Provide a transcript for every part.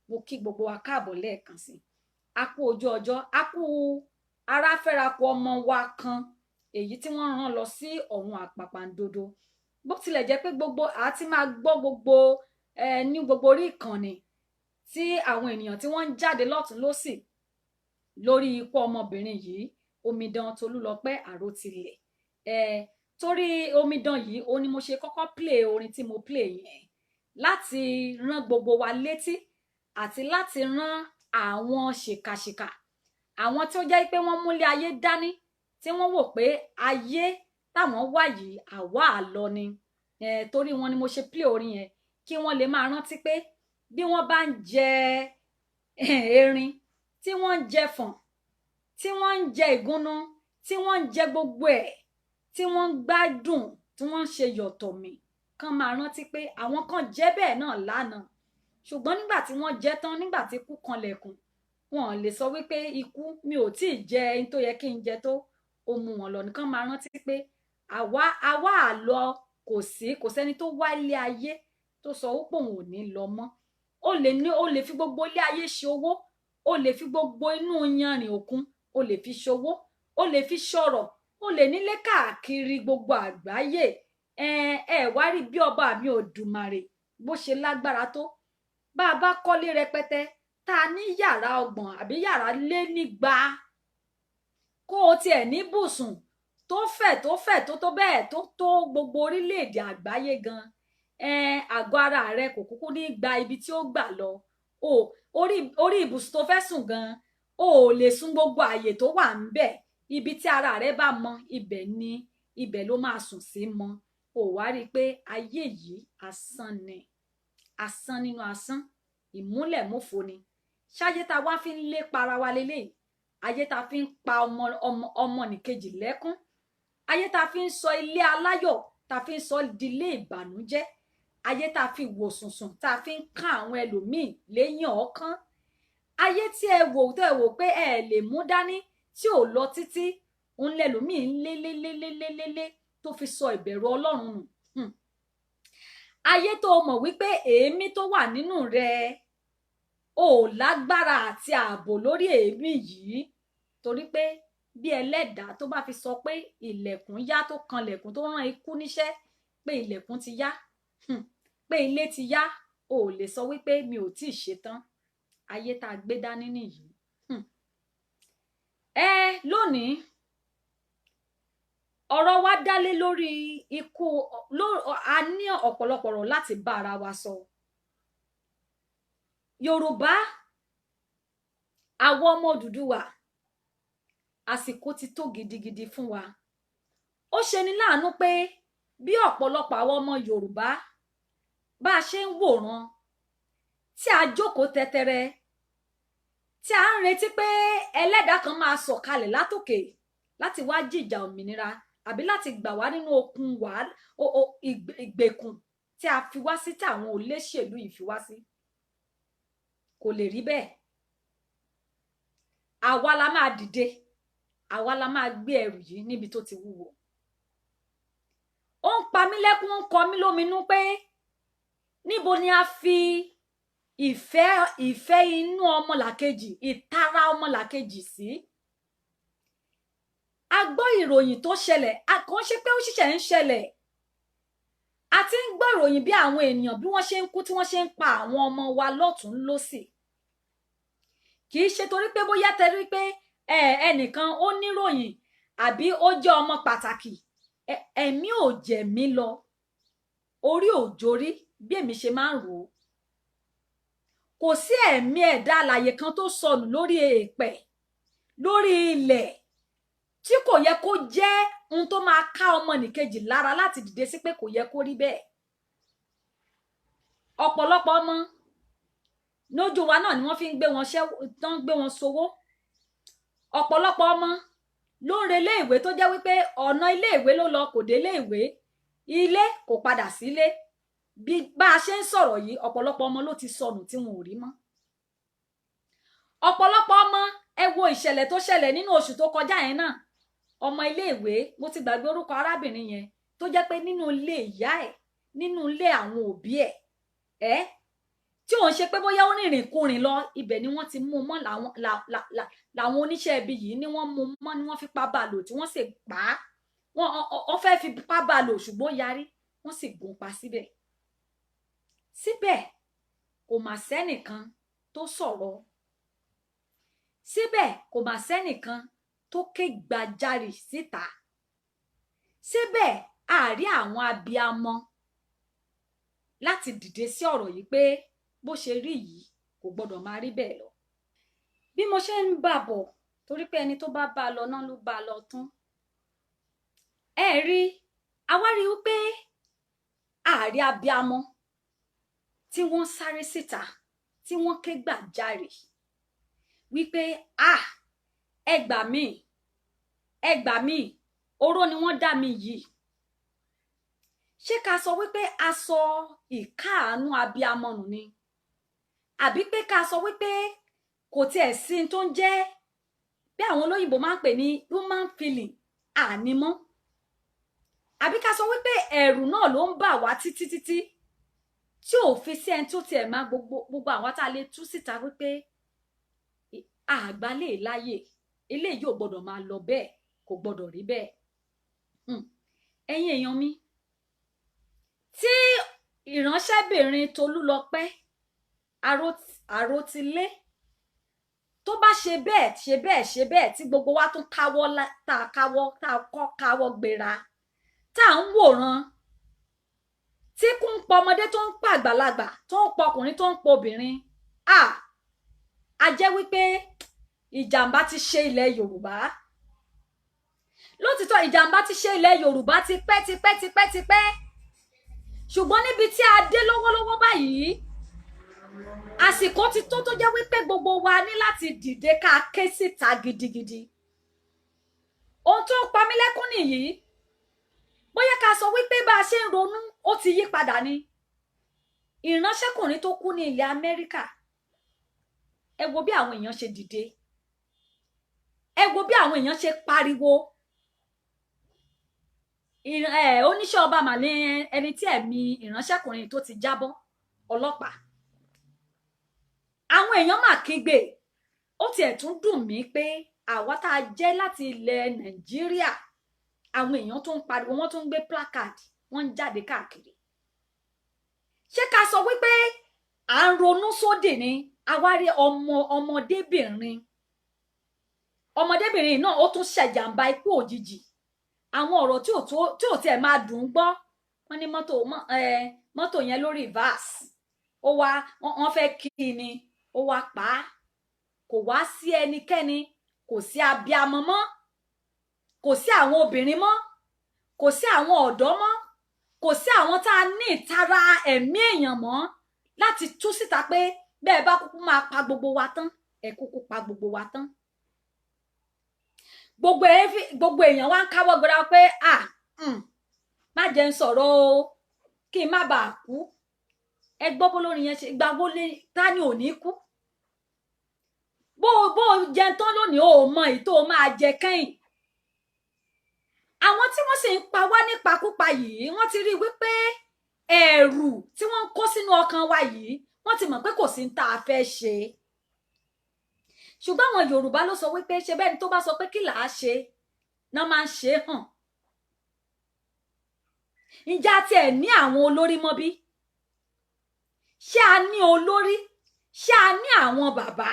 mo kí gbogbo wa káàbọ̀ lẹ́ẹ̀kan sí. A kú ojú ọjọ́, a kú ara fẹ́ra kù ọmọ wa kan èyí tí wọ́n rán lọ sí ọ̀run àpàpàǹdodo. Bó tilẹ̀ jẹ́ pé gbogbo àti máa gbọ́ gbogbo ní gbogbo orí ìkànnì tí àwọn ènìyàn tí wọ́n ń jáde lọ́tún lósì lórí ikú ọmọbìnrin yìí, omidan Tolúlọpẹ́ Àrótilẹ̀. Torí omidan yìí ó ní mo ṣe kọ́kọ́ play orin tí mo play yẹn láti rán gbogbo wa létí àti láti rán àwọn ṣìkàṣìkà, àwọn tí ó jẹ́ pé wọ́n múlé ayé dání tí wọ́n wò pé ayé táwọn wà yìí àwa àlọ ni. Torí wọn ni mo ṣe play orin yẹn kí wọ́n lè máa rántí pé bí wọ́n bá ń jẹ erin, tí wọ́n ń jẹ fọ̀n, tí wọ́n ń jẹ ìgúnnu, tí wọ́n ń jẹ gbogbo ẹ̀, tí wọ́n ń gbádùn, tí wọ́n ń ṣe yọ̀tọ̀mí, kán máa rántí pé àwọn kan jẹ́ bẹ́ẹ̀ náà lánàá. Ṣùgbọ́n nígbà tí wọ́n jẹ tán, nígbà tí ikú kanlẹ̀kùn, wọn ò lè sọ wípé ikú mi ò tí ì jẹ ẹni tó yẹ kí n jẹ tó, ó mú wọn lọ. Nìkan máa rántí pé àwa àlọ kò sẹ́ni tó wá ilé ayé tó sọ wípé òun ò ní lọ mọ́. Ó lè fi gbogbo ilé ayé ṣe owó, ó lè fi gbogbo inú yanrìn òkun, ó lè fi ṣòwò, ó lè fi ṣọ̀rọ̀, ó lè nílé káàkiri gbogbo àgbáyé. Wá rí bí ọba mi Òdùmarè bó ṣe lágbára tó. Bá a bá kọ́lé rẹpẹtẹ tá a ní yàrá 30 àbí yàrá lé nígba, kó o tiẹ̀ ní bùsùn tó fẹ̀ tó bẹ́ẹ̀ tó tó gbogbo orílẹ̀-èdè àgbáyé gan, àgọ́ ara rẹ kò kúkú ní gba ibi tí ó gbà lọ. Orí ibùsùn tó fẹ́ sùn gan, o ò lè sùn gbogbo àyè tó wà ńbẹ̀. Ibi tí ara rẹ bá mọ ibẹ̀ ló máa sùn sí mọ́. O wá rí i pé ayé yìí asán ni, asán nínú asán, ìmúlẹ̀ mófo ni. Ṣáyé tá wá fi ń lé para wa lélẹ́yìí, ayé tá fi ń pa ọmọnìkejì lẹ́kún, ayé tá fi ń sọ ilé aláyọ̀ tá fi ń sọ di ilé ìbànújẹ́, ayé tá fi wò sùnsùn tá fi ń kán àwọn ẹlòmíì lẹ́yìn ọ̀kan, ayé tí ẹ wò pé ẹ lè mú dání tí ò lọ títí, òun lẹlòmíì ń lé tó fi sọ ìbẹ̀rù Ọlọ́run nù. Ayé tó mọ̀ wípé èémí tó wà nínú rẹ ò lágbára àti ààbò lórí èémí yìí, torí pé bí ẹlẹ́dàá tó bá fi sọ pé ilẹ̀kùn yá, tó kanlẹ̀kùn, tó rán ikú níṣẹ́ pé ilẹ̀kùn ti yá, pé ilé ti yá, ò lè sọ wípé mi ò tí ì ṣetán. Ayé tá gbé dání nìyí. Lónìí ọ̀rọ̀ wa dálé lórí ikú. A ní ọ̀pọ̀lọpọ̀ ọ̀rọ̀ láti bá ara wa sọ. Yorùbá, àwọn ọmọ Odùduwà, àsìkò ti tó gidigidi fún wa. Ó ṣe ni láàánú pé bí ọ̀pọ̀lọpọ̀ àwọn ọmọ Yorùbá bá a ṣe ń wòran, tí a jókòó tẹ́tẹ́rẹ́, tí a ń retí pé ẹlẹ́dàá kan máa sọ̀kalẹ̀ látòkè láti wá jìjà òmìnira àbí láti gbà wá nínú okùn ìgbèkùn tí a fi wá sí, tí àwọn olóṣèlú yìí fi wá sí. Kò lè rí bẹ́ẹ̀. Àwa la máa dìde, àwa la máa gbé ẹrù yìí níbi tó ti wúwo. Ó ń pa mí lẹ́kún, ó ń kọ mí lóminú pé níbo ni a fi ìfẹ́ inú ọmọlàkejì, ìtara ọmọlàkejì sí. A gbọ́ ìròyìn tó ṣẹlẹ̀, a kàn ṣe pé ó ṣiṣẹ́ ń ṣẹlẹ̀. A ti ń gbọ́ ìròyìn bí àwọn ènìyàn bí wọ́n ṣe ń kú, tí wọ́n ṣe ń pa àwọn ọmọ wa lọ́tùn lósì. Kì í ṣe torí pé bóyá tẹrí pé ẹnìkan ó níròyìn àbí ó jẹ́ ọmọ pàtàkì, ẹ̀mí ò jẹ̀mí lọ, orí ò jórí bí èmi ṣe máa ń rò ó. Kò sí ẹ̀mí ẹ̀dá alààyè kan tó sọnù lórí èèpẹ̀, lórí ilẹ̀, tí kò yẹ kó jẹ́ ohun tó máa ká ọmọnìkejì lára láti dìde sí pé kò yẹ kó rí bẹ́ẹ̀. Ọ̀pọ̀lọpọ̀ ọmọ lójú wa náà ni wọ́n fi ń gbé wọn ṣòwò. Ọ̀pọ̀lọpọ̀ ọmọ ló ń relé ìwé tó jẹ́ wípé ọ̀nà ilé ìwé ló lọ, kò délé ìwé, ilé kò padà sílé. Bí bá a ṣe ń sọ̀rọ̀ yìí, ọ̀pọ̀lọpọ̀ ọmọ ló ti sọnù tí wọn ò rí mọ́. Ọ̀pọ̀lọpọ̀ ọmọ, ẹ wo ìṣẹ̀lẹ̀ tó ṣẹlẹ̀ nínú oṣù tó kọjá yẹn náà. Ọmọ ilé ìwé, mo ti gbàgbé orúkọ arábìnrin yẹn, tó jẹ́ pé nínú ilé ìyá ẹ̀, nínú ilé àwọn òbí ẹ̀, tí òun ṣe pé bóyá ó rìnrìn kùnrin lọ ibẹ̀ ni wọ́n ti mú mọ́ làwọn oníṣẹ́ ibi yìí ni wọ́n mú mọ́ ni wọ́n fipá bá lò tí wọ́n sì pa á wọ́n fẹ́ fipá bá lò ṣùgbọ́n yarí wọ́n sì gún pa síbẹ̀ kò mà sẹ́nìkan tó sọ̀rọ̀ síbẹ̀ kò mà sẹ́nìkan tó ké gbàjarì síta síbẹ̀ àárí àwọn abiyamọ láti dìde sí ọ̀rọ̀ yìí pé bó ṣe rí yìí kò gbọdọ̀ máa rí bẹ́ẹ̀ lọ bí mo ṣe ń bà bọ̀ torí pé ẹni tó bá bá a lọ náà ló bá a lọ tán ẹ rí àwárí wípé àárí abiyamọ tí wọ́n sáré síta tí wọ́n ké gbàjarè wípé ẹ gbà mí oró ni wọ́n dá mi yìí ṣé ká sọ wípé a sọ ìkáàánú abiyamọ nù ni àbí pé ká sọ wípé kò tiẹ̀ sí tó ń jẹ́ bí àwọn olóyìnbó máa ń pè ní human feeling ànímọ́ àbí ká sọ wípé ẹ̀rù náà ló ń bà wá títí tí ò fi sí ẹni tó tiẹ̀ máa gbogbo àwọn tá a lè tú síta wípé àgbálẹ̀ láyè eléyìí ò gbọdọ̀ máa lọ bẹ́ẹ̀ kò gbọdọ̀ rí bẹ́ẹ̀ ẹ̀yin èèyàn mi tí ìránṣẹ́bìnrin Tolúlọpẹ́ Àròtilé tó bá ṣe bẹ́ẹ̀ tí gbogbo wa tún káwọ́ gbéra tá à ń wòran tí kò ń pọ ọmọdé tó ń pa àgbàlagbà tó ń pọ ọkùnrin tó ń pọ obìnrin a jẹ́ wípé ìjàmbá ti ṣe ilẹ̀ Yorùbá lótìtọ́ ìjàmbá ti ṣe ilẹ̀ Yorùbá tipẹ́ ṣùgbọ́n níbi tí a dé lọ́wọ́lọ́wọ́ báyìí àsìkò ti tó jẹ́ wípé gbogbo wa ní láti dìde ká ké síta gidigidi ohun tó ń pa mí lẹ́kún nìyí bóyá ká sọ wípé bá a ṣe ń ronú ó ti yí padà ni ìránṣẹ́kùnrin tó kú ní ilẹ̀ Amẹ́ríkà ẹ wo bí àwọn èèyàn ṣe dìde ẹ wo bí àwọn èèyàn ṣe pariwo oníṣẹ́ ọba mà ní ẹni tí ẹ̀mí ìránṣẹ́kùnrin tó ti jábọ́ ọlọ́pàá àwọn èèyàn mà kígbe ó tiẹ̀ tún dùn mí pé àwa tá a jẹ́ láti ilẹ̀ Nàìjíríà àwọn èèyàn tó ń pariwo wọ́n tó ń gbé placard wọ́n ń jáde káàkiri ṣé ká sọ wípé à ń ronú sódì ni àwárí ọmọdébìnrin náà ó tún ṣèjàmbá ikú òjijì àwọn ọ̀rọ̀ tí ò tiẹ̀ máa dùn gbọ́ wọ́n ní mọ́tò yẹn lórí reverse ó wá wọ́n fẹ́ kí ni ó wá pa á kò wá sí ẹnikẹ́ni kò sí abiyamọ mọ́ kò sí àwọn obìnrin mọ́ kò sí àwọn ọ̀dọ́ mọ́ kò sí àwọn tá a ní ìtara ẹ̀mí èèyàn mọ́ láti tú síta pé bẹ́ẹ̀ bá kúkú máa pa gbogbo wa tán ẹ kúkú pa gbogbo wa tán gbogbo èèyàn wá ń káwọ́ gbéra pé má jẹ́ ń sọ̀rọ̀ o kí n má bàa kú ẹ gbọ́ bó lórí yẹn ṣe gba wọlé ta ni ò ní kú bó jẹ tán lónìí ó mọ èyí tó máa jẹ kẹ́yìn àwọn tí wọ́n sì ń pa wá nípakúpa yìí wọ́n ti rí wípé ẹ̀rù tí wọ́n ń kó sínú ọkàn wa yìí wọ́n ti mọ̀ pé kò sí ní tá a fẹ́ ṣe ṣùgbọ́n àwọn Yorùbá ló sọ wípé ṣe bẹ́ẹ̀ ni tó bá sọ pé kí là á ṣe náà máa ń ṣe hàn ǹjẹ́ a tiẹ̀ ní àwọn olórí mọ́ bí ṣé a ní olórí ṣé a ní àwọn bàbá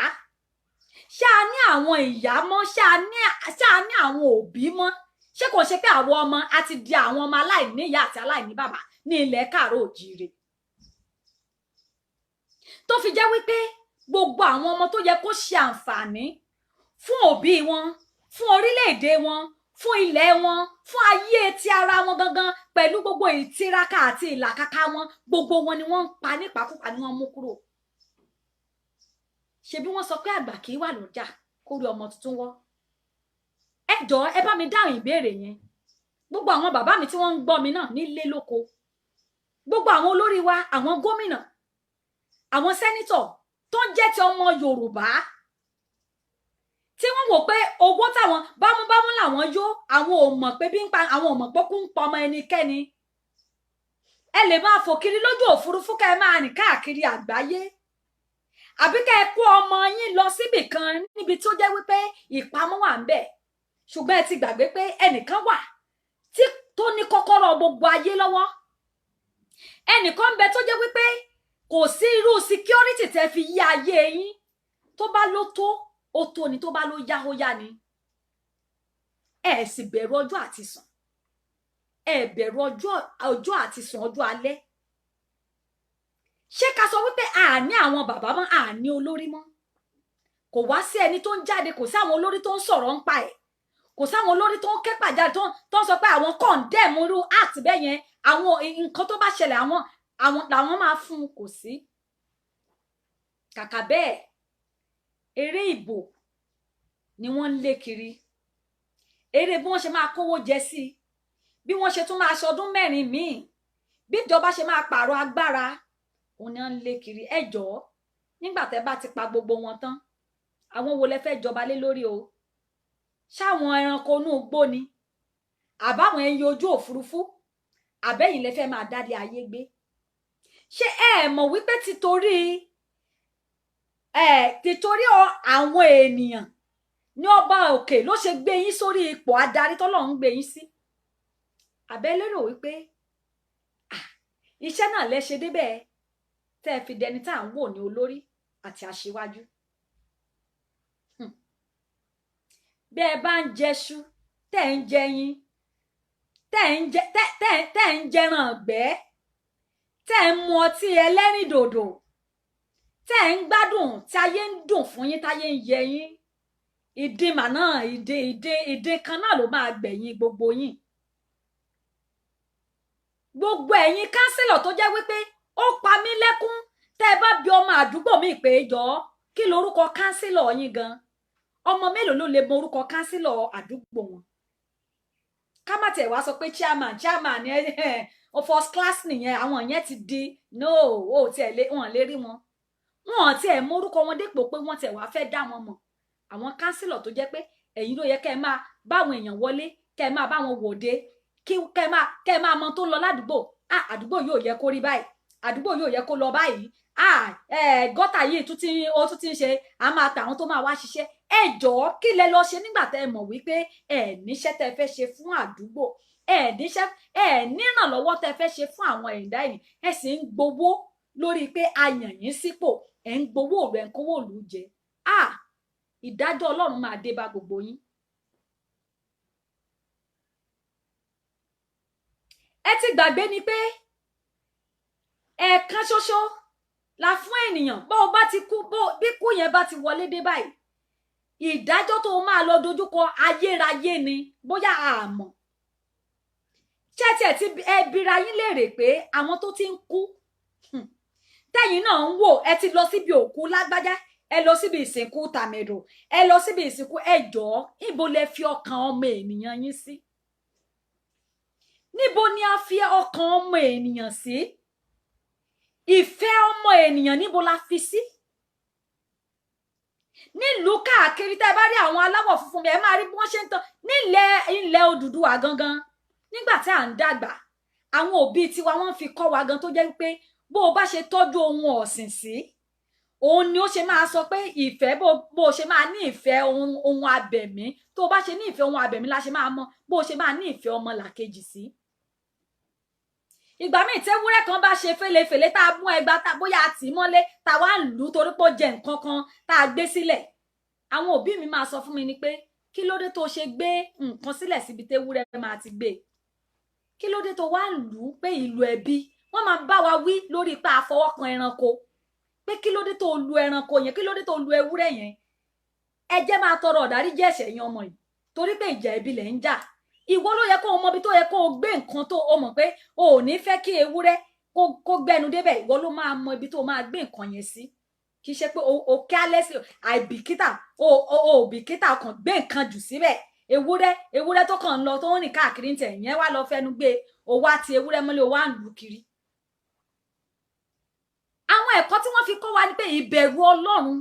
ṣé a ní àwọn ìyá mọ́ ṣé a ní àwọn òbí mọ́ ṣé kò ṣe pé àwọn ọmọ a ti di àwọn ọmọ aláìní ìyá àti aláìní bàbá ní ilẹ̀ káàárọ̀ òjíire tó fi jẹ́ wípé gbogbo àwọn ọmọ tó yẹ kó ṣe àǹfààní fún òbí wọn fún orílẹ̀-èdè wọn fún ilẹ̀ wọn fún ayé ti ara wọn gangan pẹ̀lú gbogbo ìtiraka àti ìlàkàkà wọn gbogbo wọn ni wọ́n ń pa nípakúpa ni wọ́n mú kúrò ṣebí wọ́n sọ pé àgbà kì í wà lọ́jà kó rí ọmọ tuntun wọ́ ẹ jọ̀ọ́ ẹ bá mi dáhùn ìbéèrè yẹn gbogbo àwọn bàbá mi tí wọ́n ń gbọ́ mi náà nílé lóko gbogbo àwọn olórí wa àwọn gómìnà àwọn sẹ́nítọ̀ tó ń jẹ́ ti ọmọ Yorùbá tí wọ́n wò pé owó táwọn bámúbámú làwọn yó àwọn ò mọ̀ pé bí ń pa àwọn ò mọ̀ pé kú ń pa ọmọ ẹnikẹ́ni ẹ lè máa fò kiri lójú òfurufú kẹ́ ẹ máa rìn káàkiri àgbáyé àbí kẹ́ ẹ kó ọmọ yín lọ síbì kan níbi tó jẹ́ wípé ìpamọ́ wà ń bẹ̀ ṣùgbọ́n ẹ ti gbàgbé pé ẹnìkan wà tí tó ní kọ́kọ́rọ́ gbogbo ayé lọ́wọ́ ẹnìkan ń bẹ tó jẹ́ wípé kò sí irú security tẹ́ fi yí ayé yín tó bá ló tó ó tó ni tó bá ló yá ó yá ni ẹ sì bẹ̀rù ọjọ́ àti sùn ẹ bẹ̀rù ọjọ́ àti sùn ọjọ́ alẹ́ ṣé ká sọ wípé àní àwọn bàbá mọ́ àní olórí mọ́ kò wá sí ẹni tó ń jáde kò sí àwọn olórí tó ń sọ̀rọ̀ ń pa ẹ̀ kò sáwọn olórí tó ń ké pàjáde tó ń sọ pé àwọn condemn irú act bẹ́ẹ̀ yẹn àwọn nǹkan tó bá ṣẹlẹ̀ àwọn làwọn máa fún kò sí kàkà bẹ́ẹ̀ eré ìbò ni wọ́n ń lé kiri eré bí wọ́n ṣe máa kówó jẹ sí bí wọ́n ṣe tún máa ṣọdún mẹ́rin míì bí ìjọba ṣe máa pààrọ̀ agbára òun ni wọ́n ń lé kiri ẹ jọ̀ọ́ nígbà tẹ́ bá ti pa gbogbo wọn tán àwọn wo lẹ fẹ́ jọba lé lórí o ṣáwọn ẹranko inú igbó ni àbáwọn ẹyẹ ojú òfurufú àbẹ́yìn lẹ fẹ́ máa dálé ayé gbé ṣé ẹ mọ̀ wípé títorí àwọn ènìyàn ní ọba òkè ló ṣe gbé yín sórí ipò adarí tọ́lọ́run gbé yín sí àbẹ́ lérò wípé iṣẹ́ náà lẹ ṣe débẹ̀ tẹ́ ẹ fi dẹni tá à ń wò ní olórí àti aṣíwájú bí ẹ bá ń jẹṣu tẹ́ ń jẹyin tẹ́ ń jẹran ọ̀gbẹ́ tẹ́ ń mu ọtí ẹlẹ́rìndòdò tẹ́ ń gbádùn tí ayé ń dùn fún yín táyé ń yẹ yín ìdìmà náà ìdè kan náà ló máa gbẹ̀yìn gbogbo yín gbogbo ẹ̀yin kánsílọ̀ tó jẹ́ wípé ó pa mí lẹ́kún tẹ́ ẹ bá bi ọmọ àdúgbò mi pé jọ kí lorúkọ kánsílọ̀ yín gan ọmọ mélòó ló lè mọ orúkọ kánsílọ̀ àdúgbò wọn ká má tẹ̀ wá sọ pé chairman o first class nìyẹn àwọn yẹn ti di no o tiẹ̀ lé wọn lè rí wọn tiẹ̀ mọ orúkọ wọn dépò pé wọ́n tiẹ̀ wá fẹ́ dá wọn mọ̀ àwọn kánsílọ̀ tó jẹ́ pé ẹ̀yin ló yẹ kẹ́ ẹ máa báwọn èèyàn wọlé kẹ́ ẹ máa báwọn wòde kẹ́ ẹ máa mọ tó ń lọ ládùúgbò àdúgbò yóò yẹ kó rí báyìí àdúgbò yóò yẹ kó lọ báyìí gọ́tà yìí tún ti ń ṣe a máa ta àwọn tó máa wá ṣiṣẹ́ ẹ jọ̀ọ́ kí lẹ lọ ṣe nígbà tẹ́ ẹ mọ̀ wípé ẹ níṣẹ́ tẹ́ fẹ́ ṣe fún àdúgbò ẹ nírànlọ́wọ́ tẹ́ fẹ́ ṣe fún àwọn ẹ̀dá yìí ẹ sì ń gbowó lórí pé a yàn yín sípò ẹ ń gbowó rẹ̀ ń kówó òlù jẹ ìdájọ́ Ọlọ́run máa dé bá gbogbo yín. ẹ ti gbàgbé ni pé ẹ̀ẹ̀kan ṣoṣo la fún ènìyàn bó o bá ti kú bí kú yẹn bá ti wọlé dé báyìí ìdájọ́ tó o máa lọ dojúkọ ayérayé ni bóyá àmọ́ ṣẹ́tẹ̀ tí ẹ bira yín léèrè pé àwọn tó ti ń kú tẹ́yìn náà ń wò ẹ ti lọ síbi òkú lágbájá ẹ lọ síbi ìsìnkú tàmẹ̀dò ẹ lọ síbi ìsìnkú ẹjọ́ ibo lẹ fi ọkàn ọmọ ènìyàn yín sí níbo ni a fi ọkàn ọmọ ènìyàn sí ìfẹ́ ọmọ ènìyàn níbo la fi sí nílùú káàkiri tẹ́ bá rí àwọn aláwọ̀ funfun ẹ máa rí bí wọ́n ṣe ń tàn nílẹ̀ Odùduwà gangan nígbà tí à ń dàgbà àwọn òbí tiwa wọ́n fi kọ́ wa gan tó jẹ́ pé bó o bá ṣe tọ́jú ohun ọ̀sìn sí òun ni ó ṣe máa sọ pé ìfẹ́ bó o ṣe máa ní ìfẹ́ ohun abẹ̀mí tó o bá ṣe ní ìfẹ́ ohun abẹ̀mí la ṣe máa mọ bó o ṣe máa ní ìfẹ́ ọmọ làkejì sí. ìgbà míì tẹ́wúrẹ́ kan bá ṣe fèlèfèlè tá a mú ẹgbà tá bóyá a tì í mọ́lé tá a wá ń lù ú torí pé ó jẹ nǹkan kan tá a gbé sílẹ̀ àwọn òbí mi máa sọ fún mi ni pé kí ló dé tó ṣe gbé nǹkan sílẹ̀ síbi tẹ́wúrẹ́ máa ti gbé kí ló dé tó wá ń lù ú pé ìlú ẹbí wọ́n máa bá wa wí lórí pé a fọwọ́ kan ẹranko pé kí ló dé tó lu ẹranko yẹn kí ló dé tó lu ewúrẹ́ yẹn ẹ jẹ́ máa tọrọ ọ̀dáríjì ẹ̀ṣẹ̀ yẹn ọmọ yìí torí pé ìjà ẹbí lẹ̀ ń jà ìwọ ló yẹ kó o mọ ibi tó yẹ kó o gbé nǹkan tó o mọ̀ pé o ò ní fẹ́ kí ewúrẹ́ kó gbẹnu débẹ̀ ìwọ ló máa mọ ibi tó o máa gbé nǹkan yẹn sí kì í ṣe pé o careless àìbìkítà o bìkítà kàn gbé nǹkan jù síbẹ̀ ewúrẹ́ tó kàn ń lọ tó ń rìn káàkiri tẹ̀ yẹn wá lọ fẹnu gbé o wá ti ewúrẹ́ mọ́lẹ̀ o wá ń lù kiri àwọn ẹ̀kọ́ tí wọ́n fi kọ́ wa ni pé ìbẹ̀rù Ọlọ́run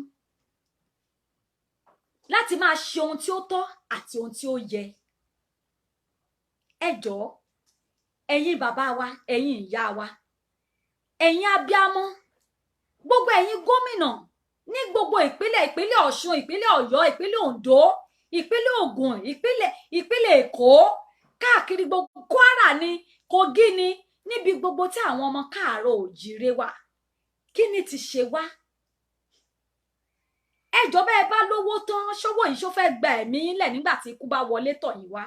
láti máa ṣe ohun tí ó tọ́ àti ohun tí ó yẹ ẹ jọ̀ọ́ ẹ̀yin bàbá wa ẹ̀yin ìyá wa ẹ̀yin abiyamọ gbogbo ẹ̀yin gómìnà ní gbogbo ìpínlẹ̀ Ọ̀ṣun, ìpínlẹ̀ Ọ̀yọ́, ìpínlẹ̀ Oǹdó, ìpínlẹ̀ Ògùn, ìpínlẹ̀ Èkó, káàkiri gbogbo Kwara ni, Kogi ni, níbi gbogbo tí àwọn ọmọ káàárọ̀ òjíire wà. Kí ni ti ṣe wá? Ẹjọ́ bẹ́ẹ̀ bá lówó tán, ṣówó yìí ṣó fẹ́ gba ẹ̀mí lẹ̀ nígbà tí ikú bá wọlé tọ̀ yín wá.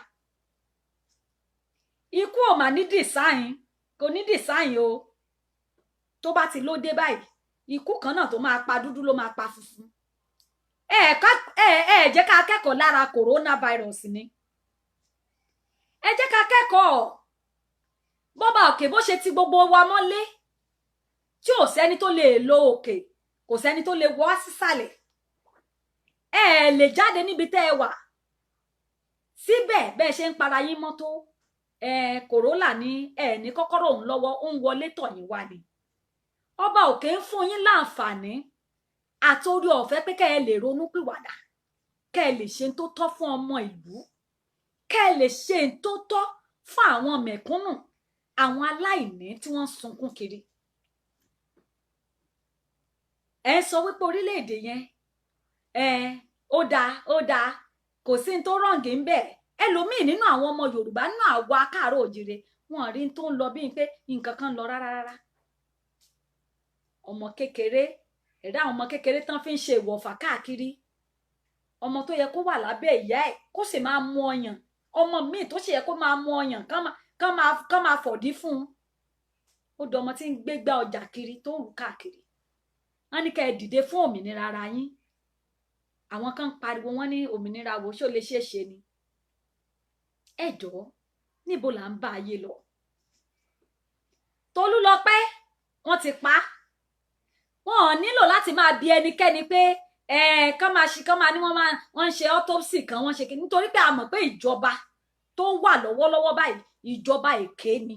Ikú ò mà ní design, kò ní design o. Tó bá ti ló dé báyìí, ikú kan náà tó máa pa dúdú ló máa pa funfun. Jẹ́ ká kẹ́kọ̀ọ́ lára coronavirus ni. Ẹ jẹ́ ká kẹ́kọ̀ọ́. Bọ́ba òkè bó ṣe ti gbogbo wa mọ́lé, tí ò sẹ́ni tó lè lo òkè, kò sẹ́ni tó lè wọ́ sísàlẹ̀. Lè jáde níbi tẹ́ ẹ wà. Síbẹ̀ bẹ́ẹ̀ ṣe ń para yín mọ́ tó, kòrólà ní ní kọ́kọ́rọ́ òun lọ́wọ́, ó ń wọlé tọ̀ yín wá ni. Ọba òkè ń fún yín láǹfààní àtorí ọ̀fẹ́ pé kẹ́ ẹ lè ronú pìwàdà, kẹ́ ẹ lè ṣe tó tọ́ fún ọmọ ìlú, kẹ́ ẹ lè ṣe tó tọ́ fún àwọn mẹ̀kúnnù, àwọn aláìní tí wọ́n ń sunkún kiri. Ẹ sọ wípé orílẹ̀-èdè yẹn ó dáa kò sí ní tó rọ̀ǹgì ń bẹ̀. Ẹlòmíì nínú àwọn ọmọ Yorùbá, nínú àwa káàárọ̀ òjíire, wọn rí tó ń lọ bíi pé nǹkan kan lọ rárá. Ọmọ kékeré, ẹ̀dá àwọn ọmọ kékeré tán fi ń ṣe ìwọ̀fà káàkiri. Ọmọ tó yẹ kó wà lábẹ́ ìyá ẹ̀ kó sì máa mú ọyàn, ọmọ míì tó sì yẹ kó máa mú ọyàn kán máa fọ̀dí fún un. Ó dọ ọmọ tí ń gbégbá ọjà kiri tó ń rù káàkiri. Wọ́n ní kẹ́ ẹ dìde fún òmìnira ara yín. Àwọn kan pariwo wọ́n ní òmìnira wo ṣó lè ṣeé ṣe ni. Ẹ jọ̀ọ́, níbo là ń bá ayé lọ? Tolúlọpẹ́ wọ́n ti pa á. Wọn ò nílò láti máa bi ẹnikẹ́ni pé kán máa ní wọ́n ń ṣe autopsy kan, wọ́n ṣe kí, nítorí pé a mọ̀ pé ìjọba tó wà lọ́wọ́lọ́wọ́ báyìí ìjọba èké ni,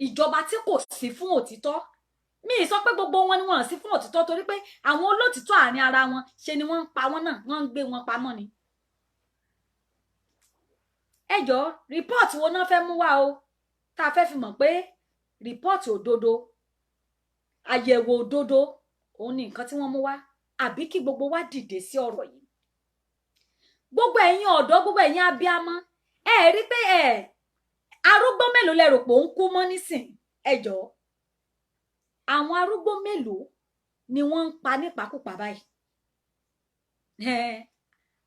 ìjọba tí kò sí fún òtítọ́. Mi sọ pé gbogbo wọn ni wọn sí fún òtítọ́, torí pé àwọn olótìtọ́ àárín ara wọn ṣe ni wọ́n ń pa wọ́n náà, wọ́n ń gbé wọn pamọ́ ni. Ẹ jọ̀ọ́, rìpọ́ọ̀tì wo náà fẹ́ mú wá o, tá a fẹ́ fi mọ̀ pé rìpọ́ọ̀tì òdodo, àyẹ̀wò òdodo òun ni nǹkan tí wọ́n mú wá, àbí kí gbogbo wa dìde sí ọ̀rọ̀ yìí. Gbogbo ẹ̀yin ọ̀dọ́, gbogbo ẹ̀yin abiyamọ, rí pé arúgbó mélòó lẹ rò pé ó ń kú mọ́ nísìn? Ẹ jọ̀ọ́, àwọn arúgbó mélòó ni wọ́n ń pa nípakúpa báyìí?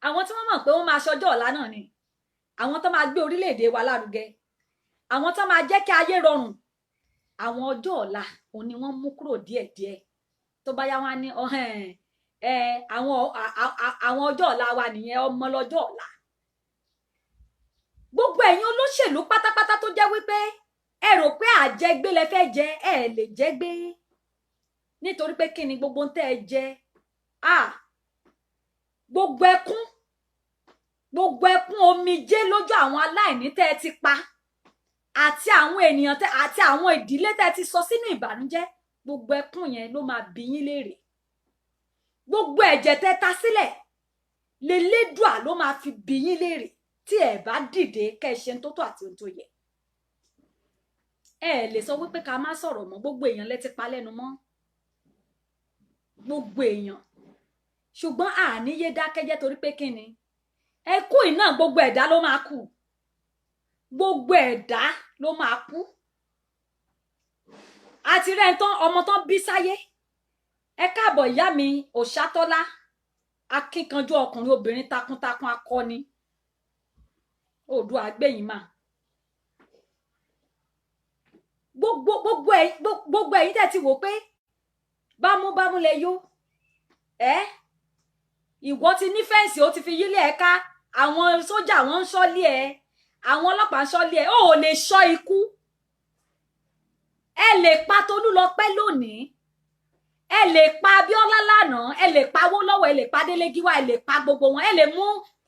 Àwọn tí wọ́n mọ̀ pé wọ́n máa ṣọjọ́ ọ̀la náà ni, àwọn tó máa gbé orílẹ̀-èdè wa lárugẹ, àwọn tó máa jẹ́ kí ayé rọrùn. Àwọn ọjọ́ ọ̀la òun ni wọ́n mú kúrò díẹ̀díẹ̀. Tó bá yá wá ní àwọn ọjọ́ ọ̀la wa nìyẹn, ọmọ lọ́jọ́ ọ̀la. Gbogbo ẹ̀yin olóṣèlú pátápátá tó jẹ́ wípé ẹ rò pé àjẹgbé lẹ fẹ́ jẹ, ẹ lè jẹgbé, nítorí pé kí ni gbogbo ń tẹ́ ẹ jẹ? Gbogbo ẹkún omijé lójú àwọn aláìní tẹ́ ẹ ti pa, àti àwọn ènìyàn àti àwọn ìdílé tẹ́ ẹ ti sọ sínú ìbànújẹ́, gbogbo ẹkún yẹn ló máa bi yín léèrè. Gbogbo ẹ̀jẹ̀ tẹ́ ta sílẹ̀ lélẹ́dùà ló máa fi bi yín léèrè tí ẹ bá dìde kẹ́ ẹ ṣe tó tó àti ohun tó yẹ. Ẹ lè sọ wípé ká má sọ̀rọ̀ mọ́, gbogbo èèyàn lẹ ti pa lẹ́nu mọ́, gbogbo èèyàn. Ṣùgbọ́n àníyé dákẹ́jẹ́ torí pé kí ni? Ẹkú iná gbogbo ẹ̀dá ló máa kú, gbogbo ẹ̀dá ló máa kú. Àti rẹ̀ tán ọmọ tán bí sáyé. Ẹ káàbọ̀ ìyá mi Òṣátọ́lá, akíkanjú ọkùnrin, obìnrin takuntakun, akọni. Oòduà gbẹ̀yìn mà. Gbogbo ẹ̀yin tẹ́ ti wò pé bámúbámú lẹ yó. Ìwọ ti ní fẹ́ǹsì, ó ti fi yílé ẹ ká, àwọn sójà wọn ń ṣọ́lé ẹ, àwọn ọlọ́pàá ń ṣọ́lé ẹ, ó ò lè ṣọ́ ikú. Ẹ lè pa Tolúlọpẹ́ lónìí, ẹ lè pa Abíọ́lá lánàá, ẹ lè pa Awólọ́wọ̀, ẹ lè pa Délé Gíwá, ẹ lè pa gbogbo wọn, ẹ lè mú